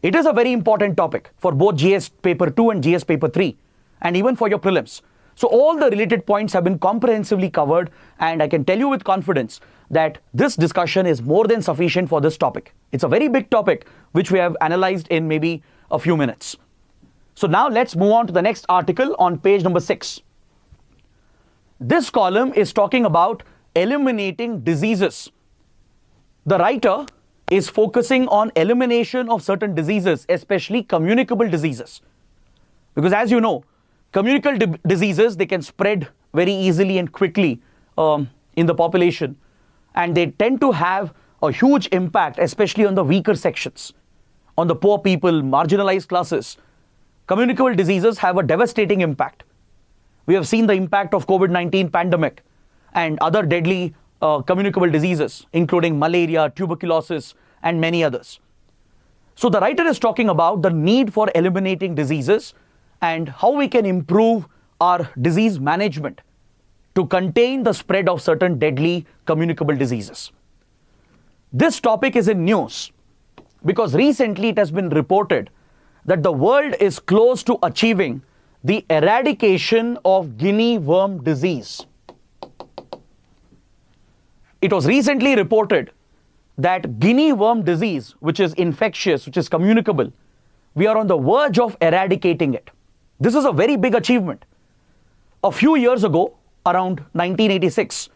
It is a very important topic for both GS paper 2 and GS paper 3, and even for your prelims. So all the related points have been comprehensively covered, and I can tell you with confidence that this discussion is more than sufficient for this topic. It's a very big topic which we have analyzed in maybe a few minutes. So now let's move on to the next article on page number 6. This column is talking about eliminating diseases. The writer is focusing on elimination of certain diseases, especially communicable diseases. Because as you know, communicable diseases, they can spread very easily and quickly in the population, and they tend to have a huge impact, especially on the weaker sections, on the poor people, marginalized classes. Communicable diseases have a devastating impact. We have seen the impact of COVID-19 pandemic and other deadly communicable diseases, including malaria, tuberculosis, and many others. So the writer is talking about the need for eliminating diseases and how we can improve our disease management to contain the spread of certain deadly communicable diseases. This topic is in news because recently it has been reported that the world is close to achieving the eradication of guinea worm disease. It was recently reported that guinea worm disease, which is infectious, which is communicable, we are on the verge of eradicating it. This is a very big achievement. A few years ago, around 1986,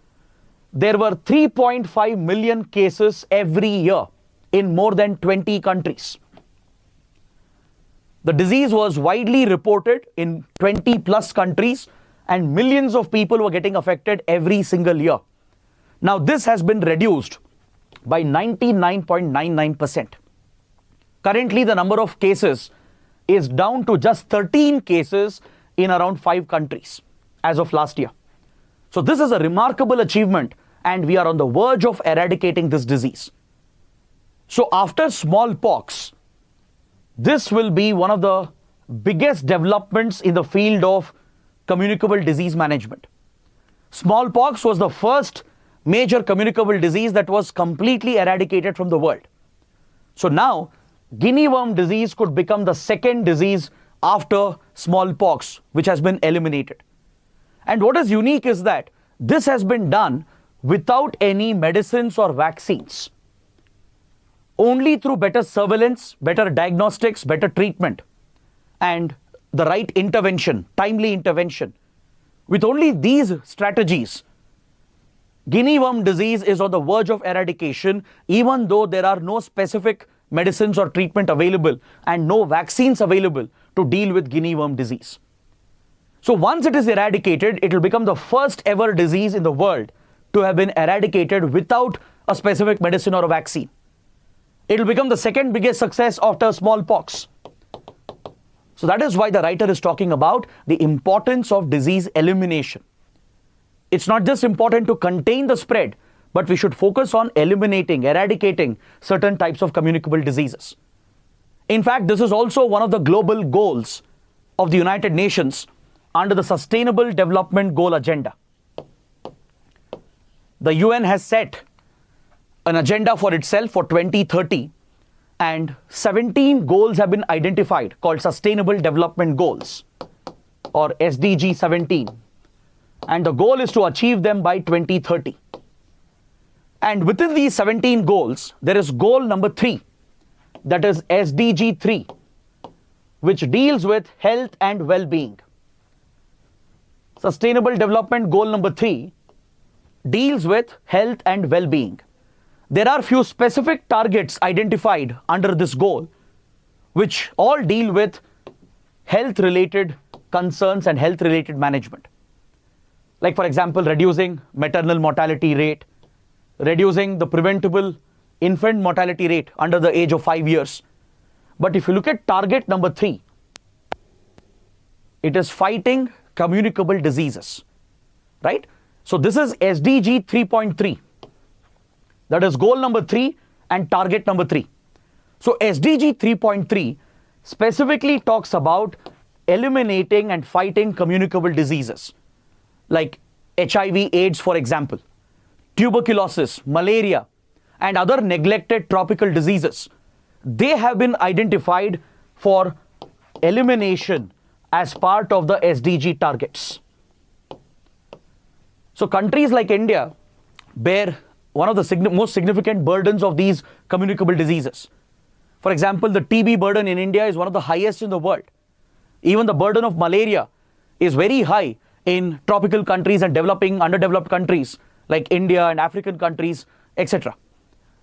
there were 3.5 million cases every year in more than 20 countries. The disease was widely reported in 20 plus countries, and millions of people were getting affected every single year. Now this has been reduced by 99.99%. Currently the number of cases is down to just 13 cases in around 5 countries as of last year. So this is a remarkable achievement, and we are on the verge of eradicating this disease. So after smallpox, this will be one of the biggest developments in the field of communicable disease management. Smallpox was the first major communicable disease that was completely eradicated from the world. So now, guinea worm disease could become the second disease after smallpox, which has been eliminated. And what is unique is that this has been done without any medicines or vaccines. Only through better surveillance, better diagnostics, better treatment, and the right intervention, timely intervention. With only these strategies, guinea worm disease is on the verge of eradication, even though there are no specific medicines or treatment available and no vaccines available to deal with guinea worm disease. So once it is eradicated, it will become the first ever disease in the world to have been eradicated without a specific medicine or a vaccine. It will become the second biggest success after smallpox. So that is why the writer is talking about the importance of disease elimination. It's not just important to contain the spread, but we should focus on eliminating, eradicating certain types of communicable diseases. In fact, this is also one of the global goals of the United Nations under the Sustainable Development Goal Agenda. The UN has set an agenda for itself for 2030, and 17 goals have been identified called Sustainable Development Goals, or SDG 17. And the goal is to achieve them by 2030. And within these 17 goals, there is goal number 3, that is SDG 3, which deals with health and well-being. Sustainable Development Goal number 3 deals with health and well-being. There are few specific targets identified under this goal, which all deal with health-related concerns and health-related management. Like, for example, reducing maternal mortality rate, reducing the preventable infant mortality rate under the age of 5 years. But if you look at target number 3, it is fighting communicable diseases, right? So this is SDG 3.3. That is goal number 3 and target number 3. So SDG 3.3 specifically talks about eliminating and fighting communicable diseases like HIV, AIDS, for example, tuberculosis, malaria, and other neglected tropical diseases. They have been identified for elimination as part of the SDG targets. So countries like India bear one of the most significant burdens of these communicable diseases. For example, the TB burden in India is one of the highest in the world. Even the burden of malaria is very high in tropical countries and underdeveloped countries like India and African countries, etc.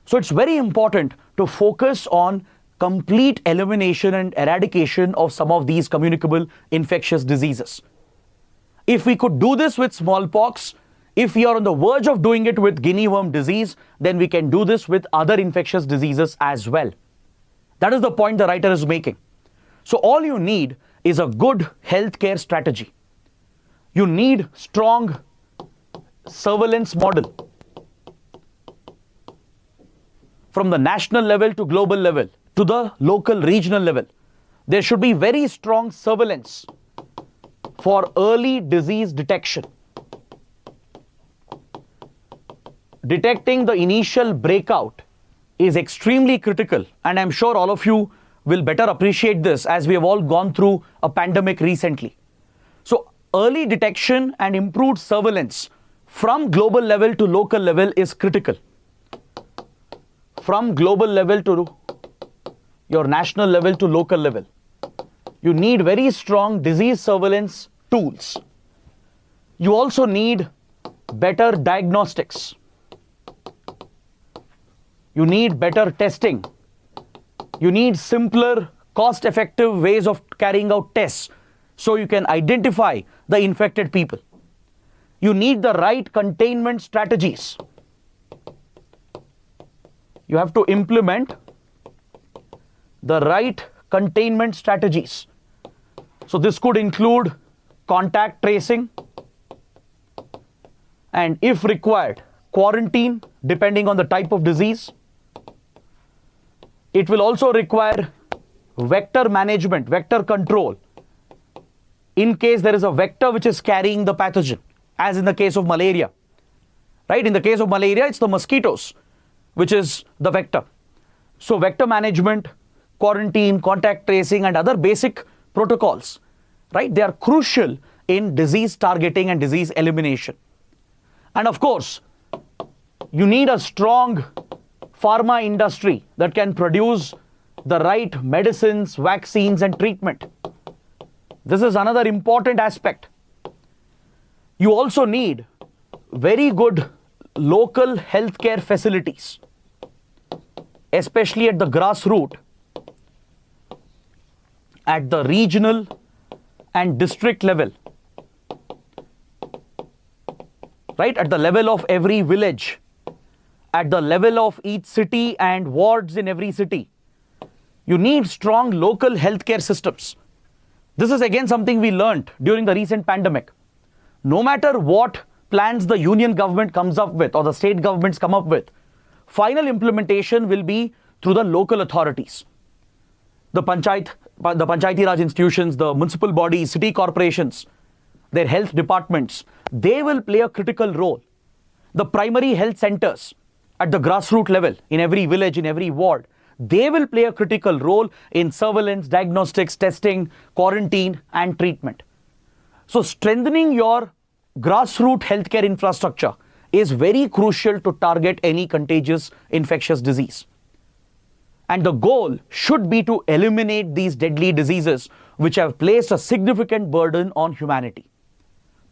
So it's very important to focus on complete elimination and eradication of some of these communicable infectious diseases. If we could do this with smallpox, if we are on the verge of doing it with guinea worm disease, then we can do this with other infectious diseases as well. That is the point the writer is making. So all you need is a good healthcare strategy. You need strong surveillance model from the national level to global level to the local regional level. There should be very strong surveillance for early disease detection. Detecting the initial breakout is extremely critical, and I'm sure all of you will better appreciate this as we have all gone through a pandemic recently. So early detection and improved surveillance from global level to local level is critical. From global level to your national level to local level, you need very strong disease surveillance tools. You also need better diagnostics. You need better testing. You need simpler, cost-effective ways of carrying out tests so you can identify the infected people. You need the right containment strategies. You have to implement the right containment strategies. So this could include contact tracing and, if required, quarantine depending on the type of disease. It will also require vector management, vector control, in case there is a vector which is carrying the pathogen, as in the case of malaria. Right? In the case of malaria, it's the mosquitoes, which is the vector. So vector management, quarantine, contact tracing, and other basic protocols, right? They are crucial in disease targeting and disease elimination. And of course, you need a strong pharma industry that can produce the right medicines, vaccines, and treatment. This is another important aspect. You also need very good local healthcare facilities, especially at the grassroots, at the regional and district level, right? At the level of every village, at the level of each city and wards in every city. You need strong local healthcare systems. This is again something we learned during the recent pandemic. No matter what plans the union government comes up with or the state governments come up with, final implementation will be through the local authorities. The Panchayati Raj institutions, the municipal bodies, city corporations, their health departments, they will play a critical role. The primary health centers at the grassroots level, in every village, in every ward, they will play a critical role in surveillance, diagnostics, testing, quarantine, and treatment. So strengthening your grassroots healthcare infrastructure is very crucial to target any contagious infectious disease. And the goal should be to eliminate these deadly diseases which have placed a significant burden on humanity.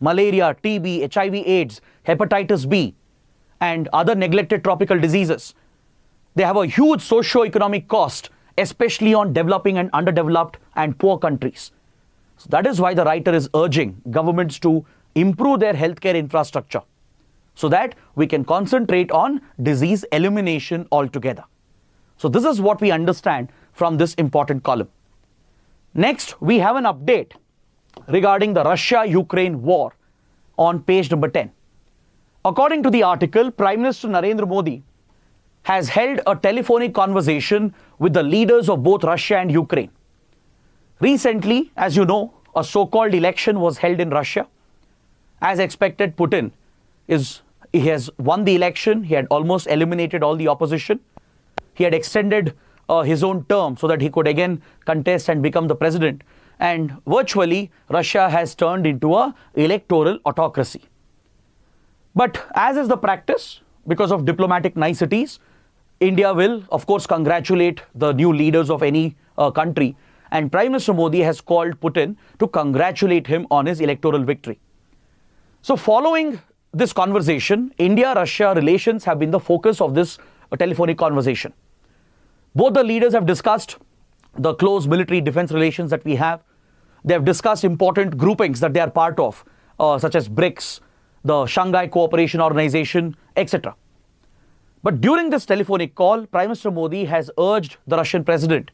Malaria, TB, HIV/AIDS, hepatitis B, and other neglected tropical diseases. They have a huge socio-economic cost, especially on developing and underdeveloped and poor countries. So that is why the writer is urging governments to improve their healthcare infrastructure so that we can concentrate on disease elimination altogether. So this is what we understand from this important column. Next, we have an update regarding the Russia-Ukraine war on page number 10. According to the article, Prime Minister Narendra Modi has held a telephonic conversation with the leaders of both Russia and Ukraine. Recently, as you know, a so-called election was held in Russia. As expected, Putin he has won the election. He had almost eliminated all the opposition. He had extended his own term so that he could again contest and become the president. And virtually, Russia has turned into an electoral autocracy. But as is the practice, because of diplomatic niceties, India will, of course, congratulate the new leaders of any country. And Prime Minister Modi has called Putin to congratulate him on his electoral victory. So following this conversation, India-Russia relations have been the focus of this telephonic conversation. Both the leaders have discussed the close military defense relations that we have. They have discussed important groupings that they are part of, such as BRICS, the Shanghai Cooperation Organization, etc. But during this telephonic call, Prime Minister Modi has urged the Russian president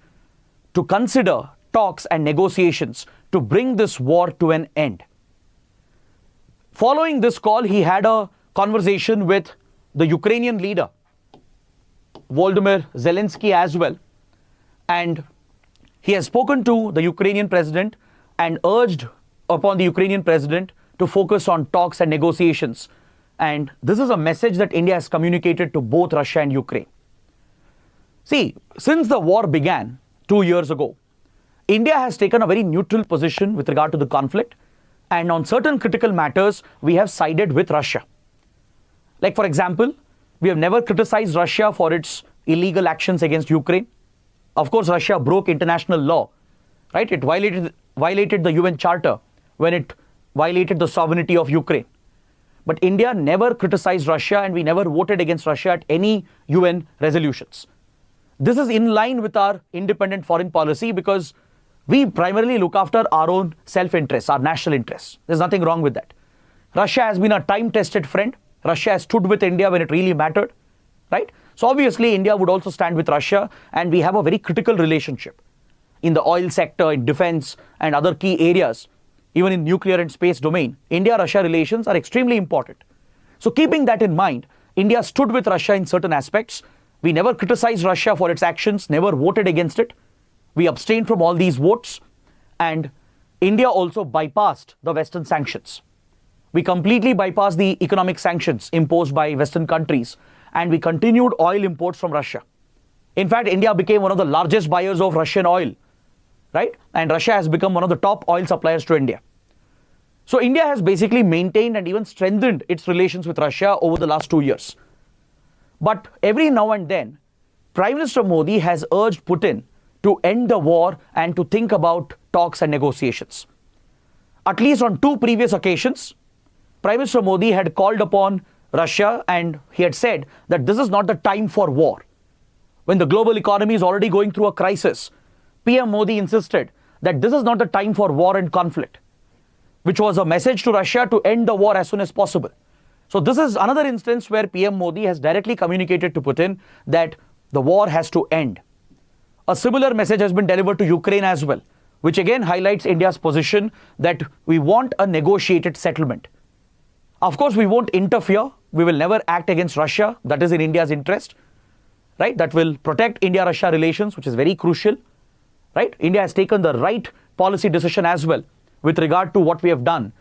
to consider talks and negotiations to bring this war to an end. Following this call, he had a conversation with the Ukrainian leader, Volodymyr Zelensky, as well. And he has spoken to the Ukrainian president and urged upon the Ukrainian president to focus on talks and negotiations. And this is a message that India has communicated to both Russia and Ukraine. See, since the war began 2 years ago, India has taken a very neutral position with regard to the conflict. And on certain critical matters, we have sided with Russia. Like, for example, we have never criticized Russia for its illegal actions against Ukraine. Of course, Russia broke international law, right? It violated the UN Charter when it violated the sovereignty of Ukraine. But India never criticized Russia, and we never voted against Russia at any UN resolutions. This is in line with our independent foreign policy because we primarily look after our own self-interests, our national interests. There's nothing wrong with that. Russia has been a time-tested friend. Russia has stood with India when it really mattered, right? So obviously, India would also stand with Russia, and we have a very critical relationship in the oil sector, in defense, and other key areas. Even in nuclear and space domain, India-Russia relations are extremely important. So keeping that in mind, India stood with Russia in certain aspects. We never criticized Russia for its actions, never voted against it. We abstained from all these votes. And India also bypassed the Western sanctions. We completely bypassed the economic sanctions imposed by Western countries, and we continued oil imports from Russia. In fact, India became one of the largest buyers of Russian oil, right? And Russia has become one of the top oil suppliers to India. So India has basically maintained and even strengthened its relations with Russia over the last 2 years. But every now and then, Prime Minister Modi has urged Putin to end the war and to think about talks and negotiations. At least on 2 previous occasions, Prime Minister Modi had called upon Russia and he had said that this is not the time for war. When the global economy is already going through a crisis, PM Modi insisted that this is not the time for war and conflict, which was a message to Russia to end the war as soon as possible. So this is another instance where PM Modi has directly communicated to Putin that the war has to end. A similar message has been delivered to Ukraine as well, which again highlights India's position that we want a negotiated settlement. Of course, we won't interfere. We will never act against Russia. That is in India's interest, right? That will protect India-Russia relations, which is very crucial, right? India has taken the right policy decision as well with regard to what we have done,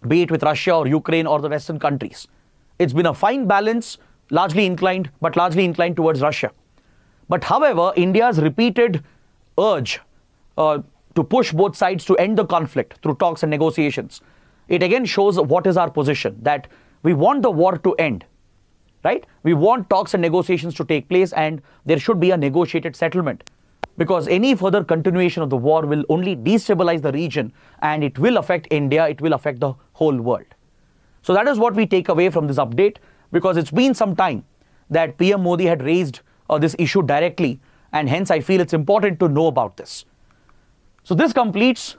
be it with Russia or Ukraine or the Western countries. It's been a fine balance, largely inclined towards Russia. But however, India's repeated urge to push both sides to end the conflict through talks and negotiations, it again shows what is our position, that we want the war to end, right? We want talks and negotiations to take place and there should be a negotiated settlement, because any further continuation of the war will only destabilize the region and it will affect India, it will affect the whole world. So that is what we take away from this update, because it's been some time that PM Modi had raised this issue directly, and hence I feel it's important to know about this. So this completes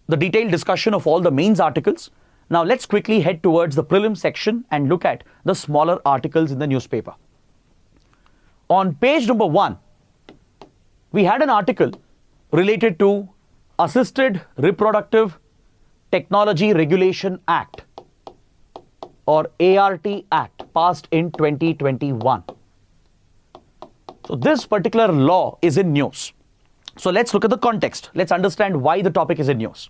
the detailed discussion of all the mains articles. Now let's quickly head towards the prelim section and look at the smaller articles in the newspaper. On page number 1, we had an article related to Assisted Reproductive Technology Regulation Act, or ART Act, passed in 2021. So this particular law is in news. So let's look at the context. Let's understand why the topic is in news.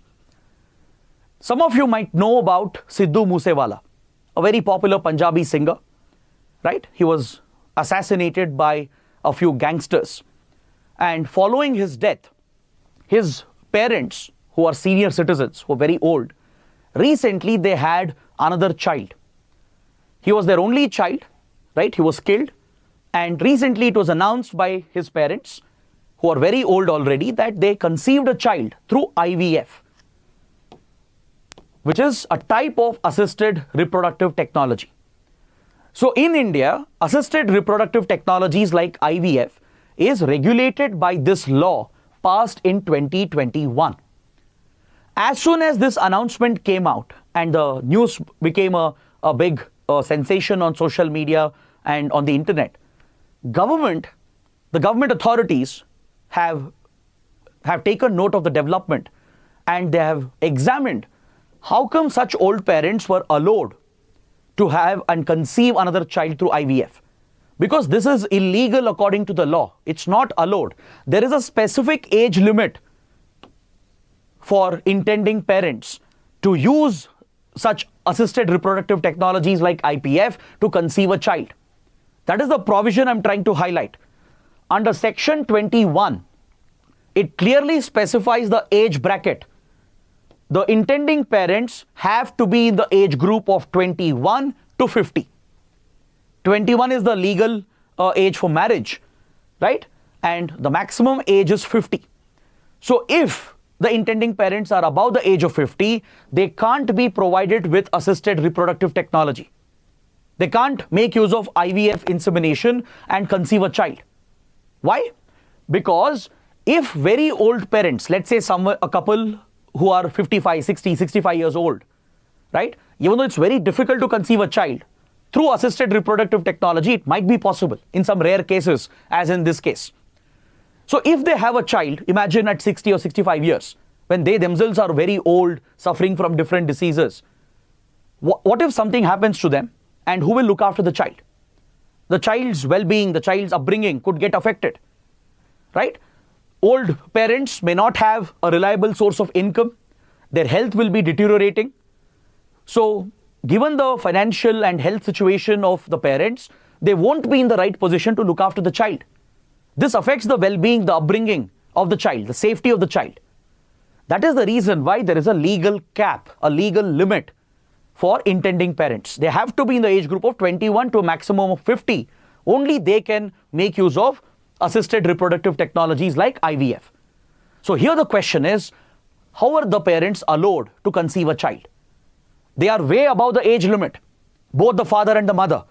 Some of you might know about Sidhu Moosewala, a very popular Punjabi singer, right? He was assassinated by a few gangsters. And following his death, his parents, who are senior citizens, who are very old, recently they had another child. He was their only child, right? He was killed. And recently it was announced by his parents, who are very old already, that they conceived a child through IVF, which is a type of assisted reproductive technology. So in India, assisted reproductive technologies like IVF is regulated by this law passed in 2021. As soon as this announcement came out and the news became a big sensation on social media and on the internet, the government authorities have taken note of the development, and they have examined how come such old parents were allowed to have and conceive another child through IVF. Because this is illegal according to the law. It's not allowed. There is a specific age limit for intending parents to use such assisted reproductive technologies like IVF to conceive a child. That is the provision I'm trying to highlight. Under section 21, it clearly specifies the age bracket. The intending parents have to be in the age group of 21 to 50. 21 is the legal age for marriage, right? And the maximum age is 50. So if the intending parents are above the age of 50, they can't be provided with assisted reproductive technology. They can't make use of IVF insemination and conceive a child. Why? Because if very old parents, let's say a couple who are 55, 60, 65 years old, right? Even though it's very difficult to conceive a child, through assisted reproductive technology, it might be possible in some rare cases, as in this case. So if they have a child, imagine at 60 or 65 years, when they themselves are very old, suffering from different diseases, what if something happens to them, and who will look after the child? The child's well-being, the child's upbringing could get affected, right? Old parents may not have a reliable source of income. Their health will be deteriorating. So, given the financial and health situation of the parents, they won't be in the right position to look after the child. This affects the well-being, the upbringing of the child, the safety of the child. That is the reason why there is a legal cap, a legal limit for intending parents. They have to be in the age group of 21 to a maximum of 50. Only they can make use of assisted reproductive technologies like IVF. So here the question is, how are the parents allowed to conceive a child? They are way above the age limit, both the father and the mother.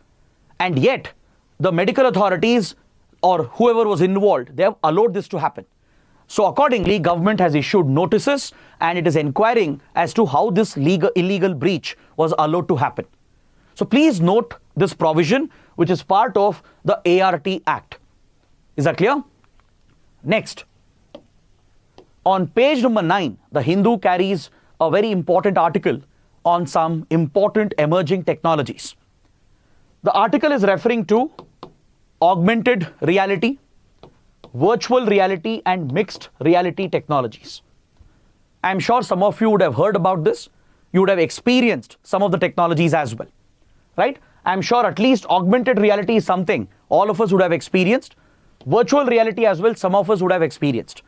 And yet, the medical authorities or whoever was involved, they have allowed this to happen. So accordingly, government has issued notices and it is inquiring as to how this illegal breach was allowed to happen. So please note this provision, which is part of the ART Act. Is that clear? Next, on page number 9, the Hindu carries a very important article on some important emerging technologies. The article is referring to augmented reality, virtual reality and mixed reality technologies. I'm sure some of you would have heard about this. You would have experienced some of the technologies as well, right? I'm sure at least augmented reality is something all of us would have experienced. Virtual reality as well, some of us would have experienced.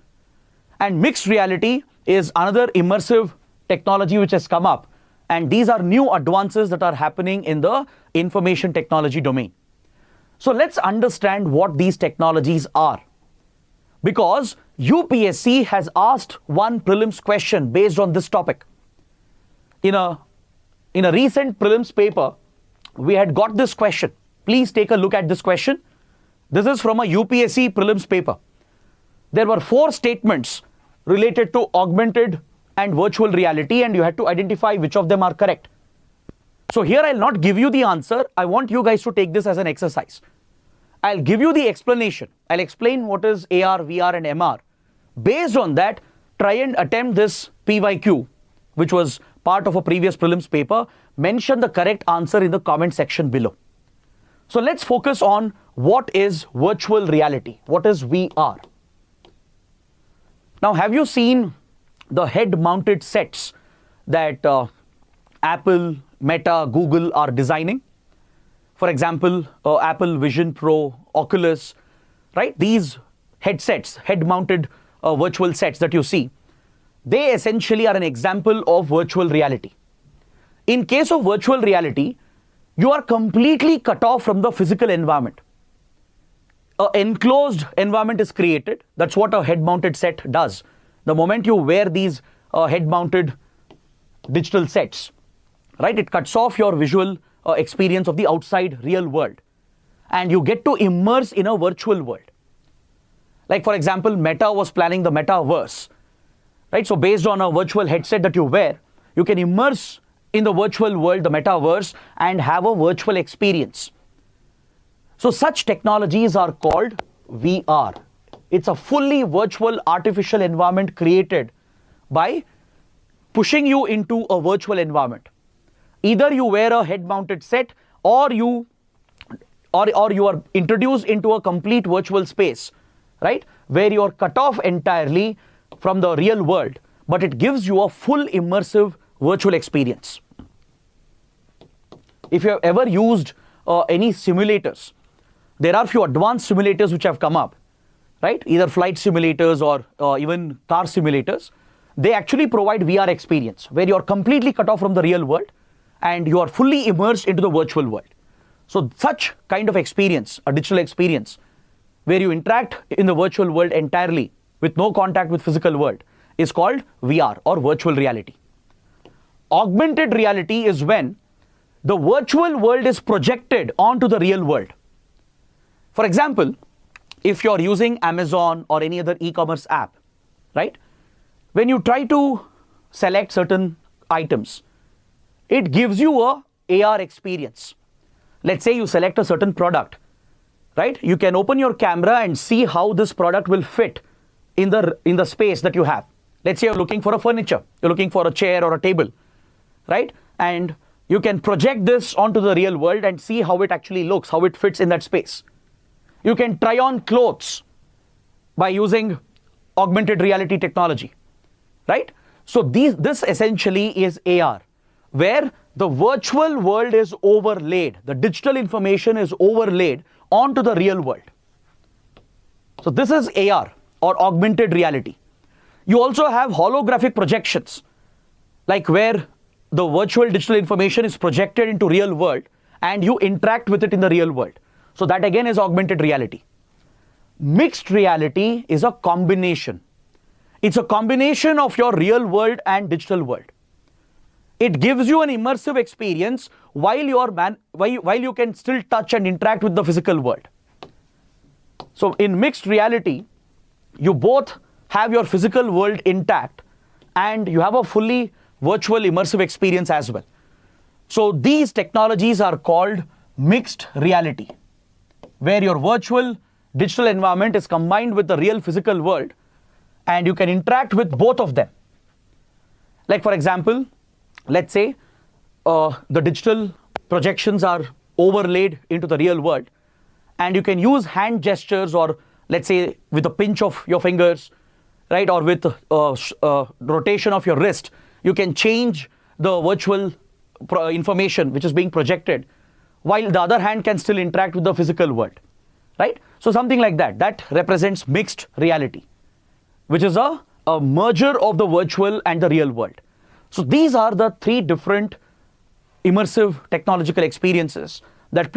And mixed reality is another immersive technology which has come up. And these are new advances that are happening in the information technology domain. So let's understand what these technologies are. Because UPSC has asked one prelims question based on this topic. In a recent prelims paper, we had got this question. Please take a look at this question. This is from a UPSC prelims paper. There were 4 statements related to augmented and virtual reality, and you had to identify which of them are correct. So here I'll not give you the answer. I want you guys to take this as an exercise. I'll give you the explanation. I'll explain what is AR, VR and MR. Based on that, try and attempt this PYQ, which was part of a previous prelims paper. Mention the correct answer in the comment section below. So let's focus on what is virtual reality. What is VR? Now, have you seen the head-mounted sets that Apple, Meta, Google are designing? For example, Apple Vision Pro, Oculus, right? These headsets, head-mounted virtual sets that you see, they essentially are an example of virtual reality. In case of virtual reality, you are completely cut off from the physical environment. An enclosed environment is created. That's what a head-mounted set does. The moment you wear these head-mounted digital sets, right, it cuts off your visual experience of the outside real world. And you get to immerse in a virtual world. Like, for example, Meta was planning the metaverse, right? So based on a virtual headset that you wear, you can immerse in the virtual world, the metaverse, and have a virtual experience. So such technologies are called VR. It's a fully virtual artificial environment created by pushing you into a virtual environment. Either you wear a head-mounted set or you are introduced into a complete virtual space, right? Where you are cut off entirely from the real world, but it gives you a full immersive virtual experience. If you have ever used any simulators, there are few advanced simulators which have come up, right? Either flight simulators or even car simulators. They actually provide VR experience where you are completely cut off from the real world and you are fully immersed into the virtual world. So such kind of experience, a digital experience, where you interact in the virtual world entirely with no contact with physical world, is called VR or virtual reality. Augmented reality is when the virtual world is projected onto the real world. For example, if you're using Amazon or any other e-commerce app, right? When you try to select certain items, it gives you a AR experience. Let's say you select a certain product, right? You can open your camera and see how this product will fit in the space that you have. Let's say you're looking for a furniture, you're looking for a chair or a table, right? And you can project this onto the real world and see how it actually looks, how it fits in that space. You can try on clothes by using augmented reality technology, right? So this essentially is AR, where the virtual world is overlaid, the digital information is overlaid onto the real world. So this is AR, or augmented reality. You also have holographic projections, like where the virtual digital information is projected into real world and you interact with it in the real world. So that again is augmented reality. Mixed reality is a combination. It's a combination of your real world and digital world. It gives you an immersive experience while you can still touch and interact with the physical world. So in mixed reality, you both have your physical world intact and you have a fully virtual immersive experience as well. So these technologies are called mixed reality, where your virtual digital environment is combined with the real physical world and you can interact with both of them. Like for example, let's say the digital projections are overlaid into the real world and you can use hand gestures, or let's say with a pinch of your fingers, right, or with rotation of your wrist, you can change the virtual information which is being projected, while the other hand can still interact with the physical world, right? So something like that, that represents mixed reality, which is a merger of the virtual and the real world. So these are the three different immersive technological experiences that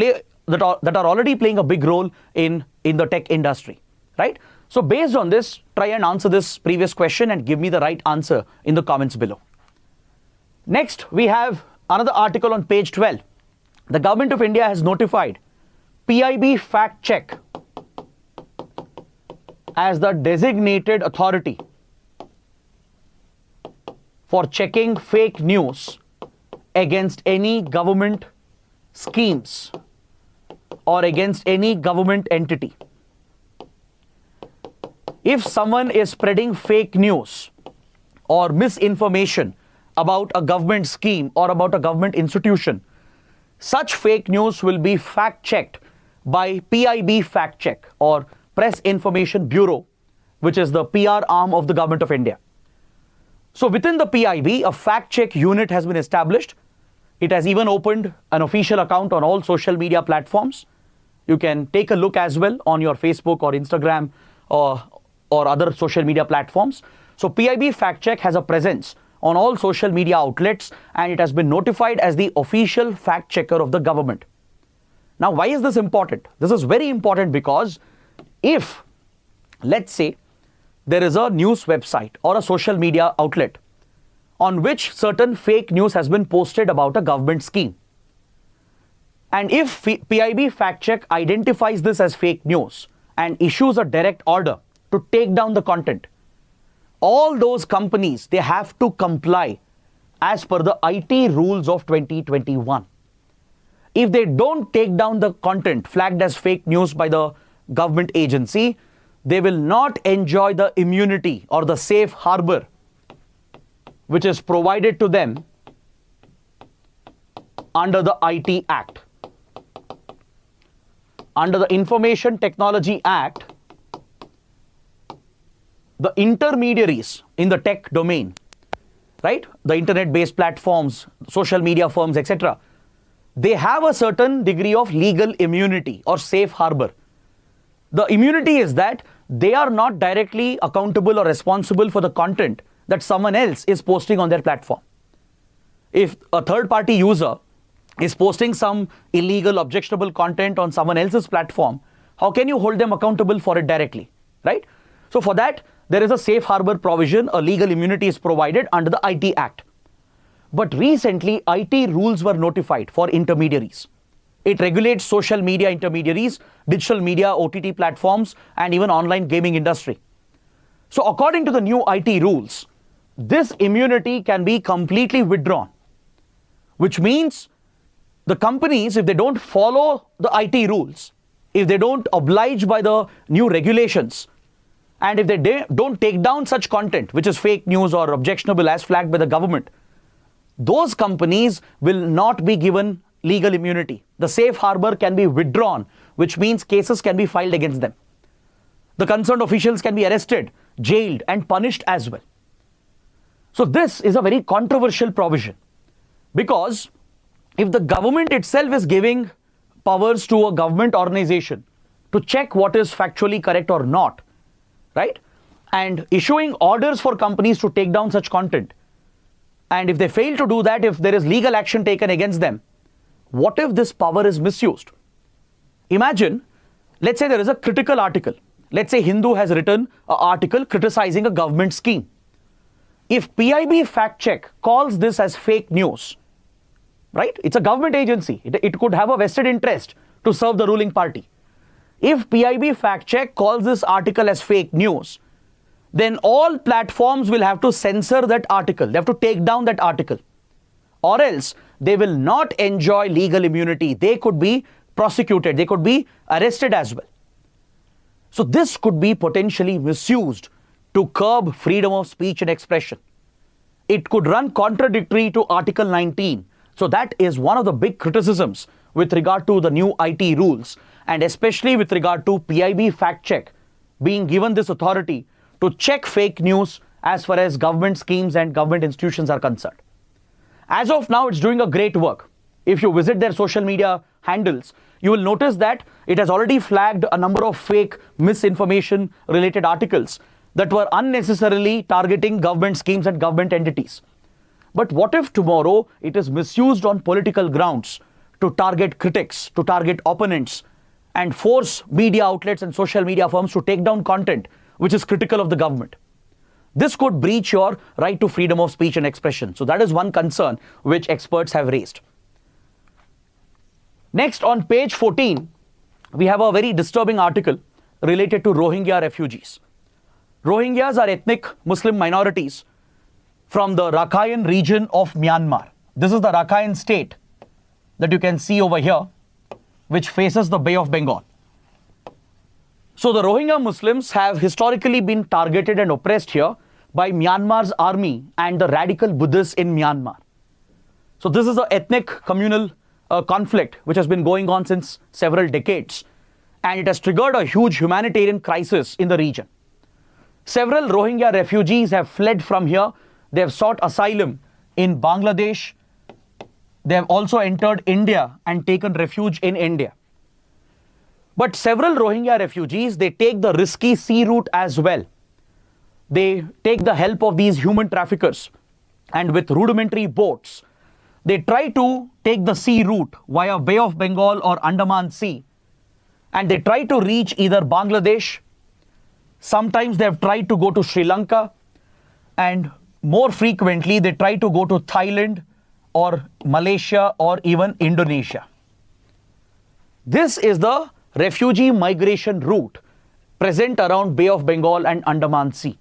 are already playing a big role in the tech industry, right? So based on this, try and answer this previous question and give me the right answer in the comments below. Next, we have another article on page 12. The government of India has notified PIB fact check as the designated authority for checking fake news against any government schemes or against any government entity. If someone is spreading fake news or misinformation about a government scheme or about a government institution, such fake news will be fact-checked by PIB fact check, or Press Information Bureau, which is the PR arm of the government of India. So within the PIB, a fact check unit has been established. It has even opened an official account on all social media platforms. You can take a look as well on your Facebook or Instagram or other social media platforms. So PIB fact check has a presence on all social media outlets and it has been notified as the official fact checker of the government. Now, why is this important? This is very important because if, let's say, there is a news website or a social media outlet on which certain fake news has been posted about a government scheme, and if PIB fact check identifies this as fake news and issues a direct order to take down the content, all those companies, they have to comply as per the IT rules of 2021. If they don't take down the content flagged as fake news by the government agency, they will not enjoy the immunity or the safe harbor which is provided to them under the IT Act. Under the Information Technology Act, the intermediaries in the tech domain, right, the internet-based platforms, social media firms, etc., they have a certain degree of legal immunity or safe harbor. The immunity is that they are not directly accountable or responsible for the content that someone else is posting on their platform. If a third-party user is posting some illegal, objectionable content on someone else's platform, how can you hold them accountable for it directly, right? So for that, there is a safe harbor provision, a legal immunity is provided under the IT Act. But recently, IT rules were notified for intermediaries. It regulates social media intermediaries, digital media, OTT platforms, and even online gaming industry. So according to the new IT rules, this immunity can be completely withdrawn, which means the companies, if they don't follow the IT rules, if they don't oblige by the new regulations, and if they don't take down such content, which is fake news or objectionable as flagged by the government, those companies will not be given legal immunity. The safe harbor can be withdrawn, which means cases can be filed against them. The concerned officials can be arrested jailed and punished as well. So this is a very controversial provision, because if the government itself is giving powers to a government organization to check what is factually correct or not, right? And issuing orders for companies to take down such content. And if they fail to do that, if there is legal action taken against them, what if this power is misused? Imagine, let's say there is a critical article. Let's say Hindu has written an article criticizing a government scheme. If PIB fact check calls this as fake news, right? It's a government agency. It could have a vested interest to serve the ruling party. If PIB fact check calls this article as fake news, then all platforms will have to censor that article. They have to take down that article. Or else they will not enjoy legal immunity. They could be prosecuted. They could be arrested as well. So this could be potentially misused to curb freedom of speech and expression. It could run contradictory to Article 19. So that is one of the big criticisms with regard to the new IT rules, and especially with regard to PIB fact check being given this authority to check fake news as far as government schemes and government institutions are concerned. As of now, it's doing a great work. If you visit their social media handles, you will notice that it has already flagged a number of fake misinformation related articles that were unnecessarily targeting government schemes and government entities. But what if tomorrow it is misused on political grounds to target critics, to target opponents, and force media outlets and social media firms to take down content which is critical of the government? This could breach your right to freedom of speech and expression. So that is one concern which experts have raised. Next, on page 14, we have a very disturbing article related to Rohingya refugees. Rohingyas are ethnic Muslim minorities from the Rakhine region of Myanmar. This is the Rakhine state that you can see over here, which faces the Bay of Bengal. So the Rohingya Muslims have historically been targeted and oppressed here by Myanmar's army and the radical Buddhists in Myanmar. So this is an ethnic communal conflict which has been going on since several decades, and it has triggered a huge humanitarian crisis in the region. Several Rohingya refugees have fled from here. They have sought asylum in Bangladesh. They have also entered India and taken refuge in India. But several Rohingya refugees, they take the risky sea route as well. They take the help of these human traffickers, and with rudimentary boats, they try to take the sea route via Bay of Bengal or Andaman Sea, and they try to reach either Bangladesh. Sometimes they have tried to go to Sri Lanka, and more frequently they try to go to Thailand or Malaysia or even Indonesia. This is the refugee migration route present around Bay of Bengal and Andaman Sea.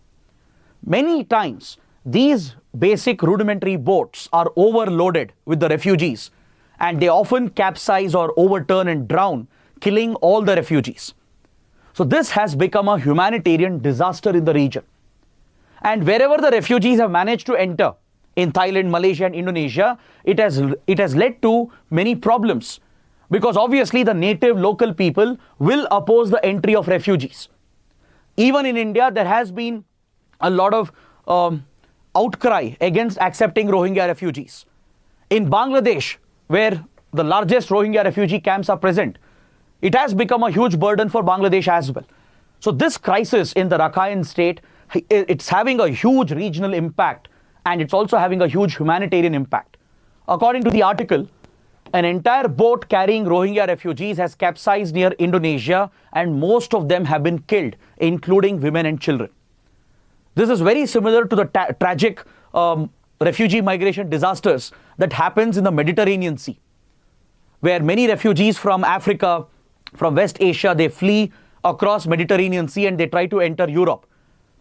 Many times these basic rudimentary boats are overloaded with the refugees, and they often capsize or overturn and drown, killing all the refugees. So this has become a humanitarian disaster in the region. And wherever the refugees have managed to enter, in Thailand, Malaysia and Indonesia, it has led to many problems, because obviously the native local people will oppose the entry of refugees. Even in India, there has been a lot of outcry against accepting Rohingya refugees. In Bangladesh, where the largest Rohingya refugee camps are present, it has become a huge burden for Bangladesh as well. So this crisis in the Rakhine state, it's having a huge regional impact, and it's also having a huge humanitarian impact. According to the article, an entire boat carrying Rohingya refugees has capsized near Indonesia, and most of them have been killed, including women and children. This is very similar to the tragic refugee migration disasters that happens in the Mediterranean Sea, where many refugees from Africa, from West Asia, they flee across Mediterranean Sea and they try to enter Europe.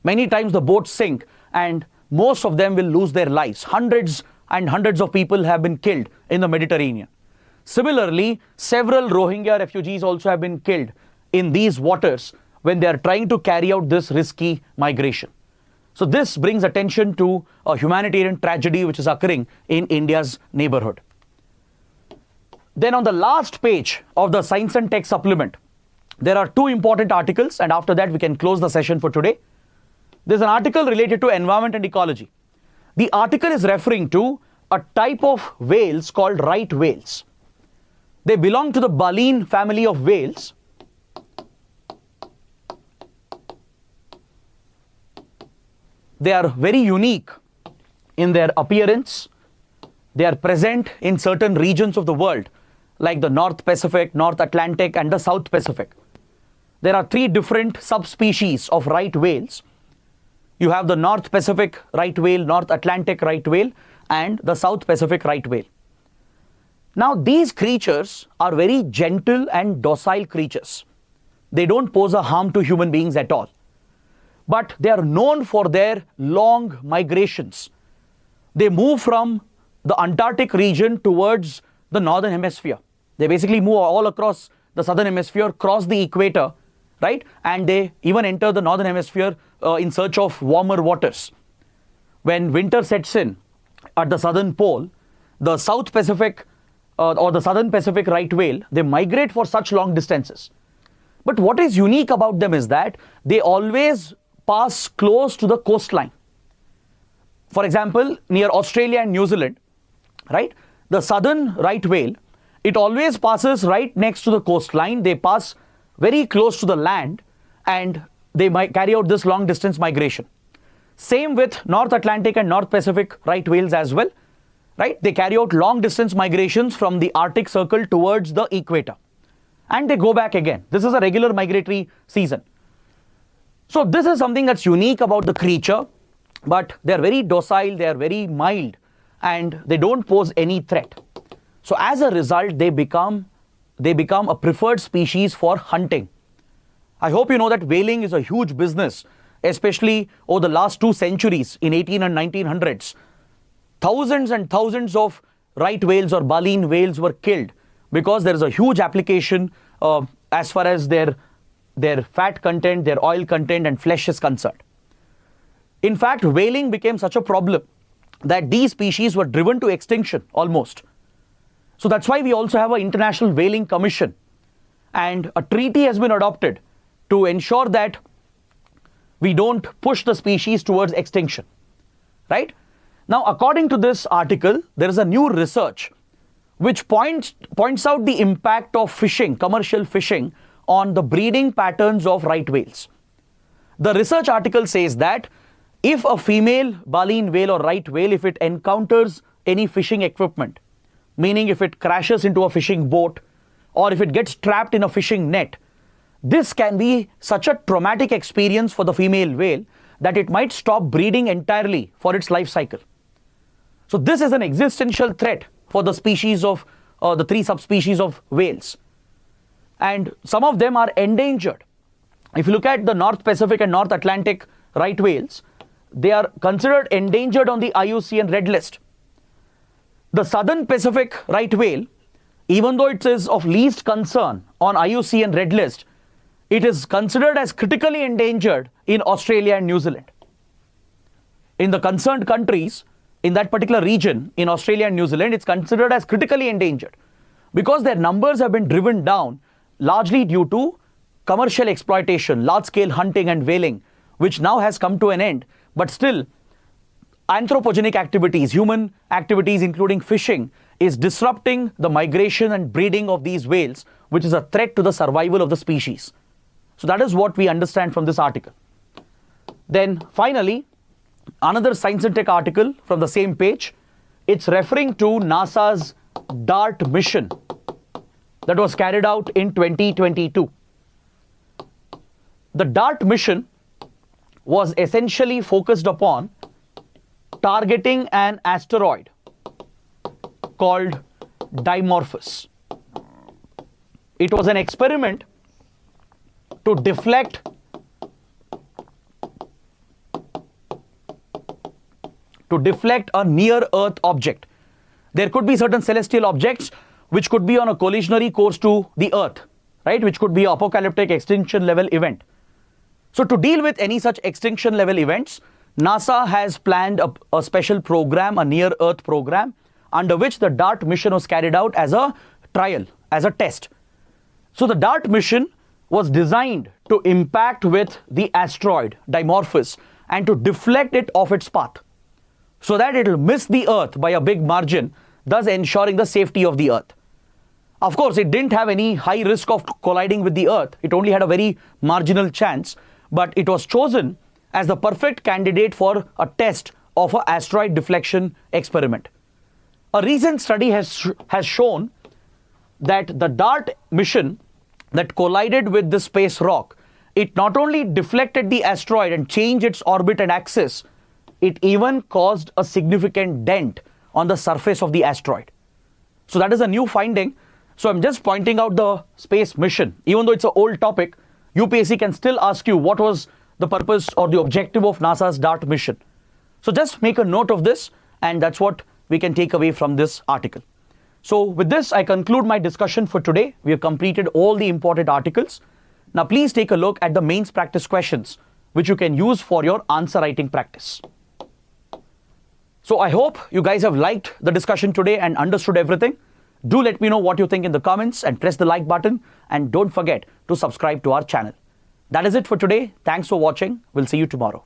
Many times the boats sink and most of them will lose their lives. Hundreds and hundreds of people have been killed in the Mediterranean. Similarly, several Rohingya refugees also have been killed in these waters when they are trying to carry out this risky migration. So this brings attention to a humanitarian tragedy which is occurring in India's neighborhood. Then on the last page of the Science and Tech supplement, there are two important articles, and after that we can close the session for today. There's an article related to environment and ecology. The article is referring to a type of whales called right whales. They belong to the baleen family of whales. They are very unique in their appearance. They are present in certain regions of the world, like the North Pacific, North Atlantic, and the South Pacific. There are 3 different subspecies of right whales. You have the North Pacific right whale, North Atlantic right whale, and the South Pacific right whale. Now, these creatures are very gentle and docile creatures. They don't pose a harm to human beings at all. But they are known for their long migrations. They move from the Antarctic region towards the northern hemisphere. They basically move all across the southern hemisphere, cross the equator, right? And they even enter the northern hemisphere in search of warmer waters. When winter sets in at the southern pole, the South Pacific or the Southern Pacific right whale, they migrate for such long distances. But what is unique about them is that they always pass close to the coastline. For example, near Australia and New Zealand, right? The southern right whale, it always passes right next to the coastline. They pass very close to the land and they might carry out this long distance migration. Same with North Atlantic and North Pacific right whales as well, right? They carry out long distance migrations from the Arctic Circle towards the equator. And they go back again. This is a regular migratory season. So this is something that's unique about the creature, but they're very docile, they're very mild, and they don't pose any threat. So as a result, they become a preferred species for hunting. I hope you know that whaling is a huge business, especially over the last 2 centuries in 18 and 1900s. Thousands and thousands of right whales or baleen whales were killed because there is a huge application as far as their fat content, their oil content and flesh is concerned. In fact, whaling became such a problem that these species were driven to extinction almost. So that's why we also have an International Whaling Commission, and a treaty has been adopted to ensure that we don't push the species towards extinction, right? Now, according to this article, there is a new research which points out the impact of fishing, commercial fishing, on the breeding patterns of right whales. The research article says that if a female baleen whale or right whale, if it encounters any fishing equipment, meaning if it crashes into a fishing boat or if it gets trapped in a fishing net, this can be such a traumatic experience for the female whale that it might stop breeding entirely for its life cycle. So this is an existential threat for the species of the 3 subspecies of whales. And some of them are endangered. If you look at the North Pacific and North Atlantic right whales, they are considered endangered on the IUCN Red List. The Southern Pacific right whale, even though it is of least concern on IUCN Red List, it is considered as critically endangered in Australia and New Zealand. In the concerned countries, in that particular region, in Australia and New Zealand, it's considered as critically endangered because their numbers have been driven down largely due to commercial exploitation, large-scale hunting and whaling, which now has come to an end. But still, anthropogenic activities, human activities including fishing, is disrupting the migration and breeding of these whales, which is a threat to the survival of the species. So that is what we understand from this article. Then finally, another Science and Tech article from the same page. It's referring to NASA's DART mission that was carried out in 2022. The DART mission was essentially focused upon targeting an asteroid called Dimorphos. It was an experiment to deflect a near-Earth object. There could be certain celestial objects which could be on a collisionary course to the Earth, right? Which could be an apocalyptic extinction level event. So to deal with any such extinction level events, NASA has planned a special program, a near-Earth program, under which the DART mission was carried out as a trial, as a test. So the DART mission was designed to impact with the asteroid Dimorphos and to deflect it off its path so that it will miss the Earth by a big margin, thus ensuring the safety of the Earth. Of course, it didn't have any high risk of colliding with the Earth. It only had a very marginal chance, but it was chosen as the perfect candidate for a test of an asteroid deflection experiment. A recent study has shown that the DART mission that collided with the space rock, it not only deflected the asteroid and changed its orbit and axis, it even caused a significant dent on the surface of the asteroid. So that is a new finding. So I'm just pointing out the space mission. Even though it's an old topic, UPSC can still ask you what was the purpose or the objective of NASA's DART mission. So just make a note of this, and that's what we can take away from this article. So with this, I conclude my discussion for today. We have completed all the important articles. Now please take a look at the mains practice questions, which you can use for your answer writing practice. So I hope you guys have liked the discussion today and understood everything. Do let me know what you think in the comments and press the like button, and don't forget to subscribe to our channel. That is it for today. Thanks for watching. We'll see you tomorrow.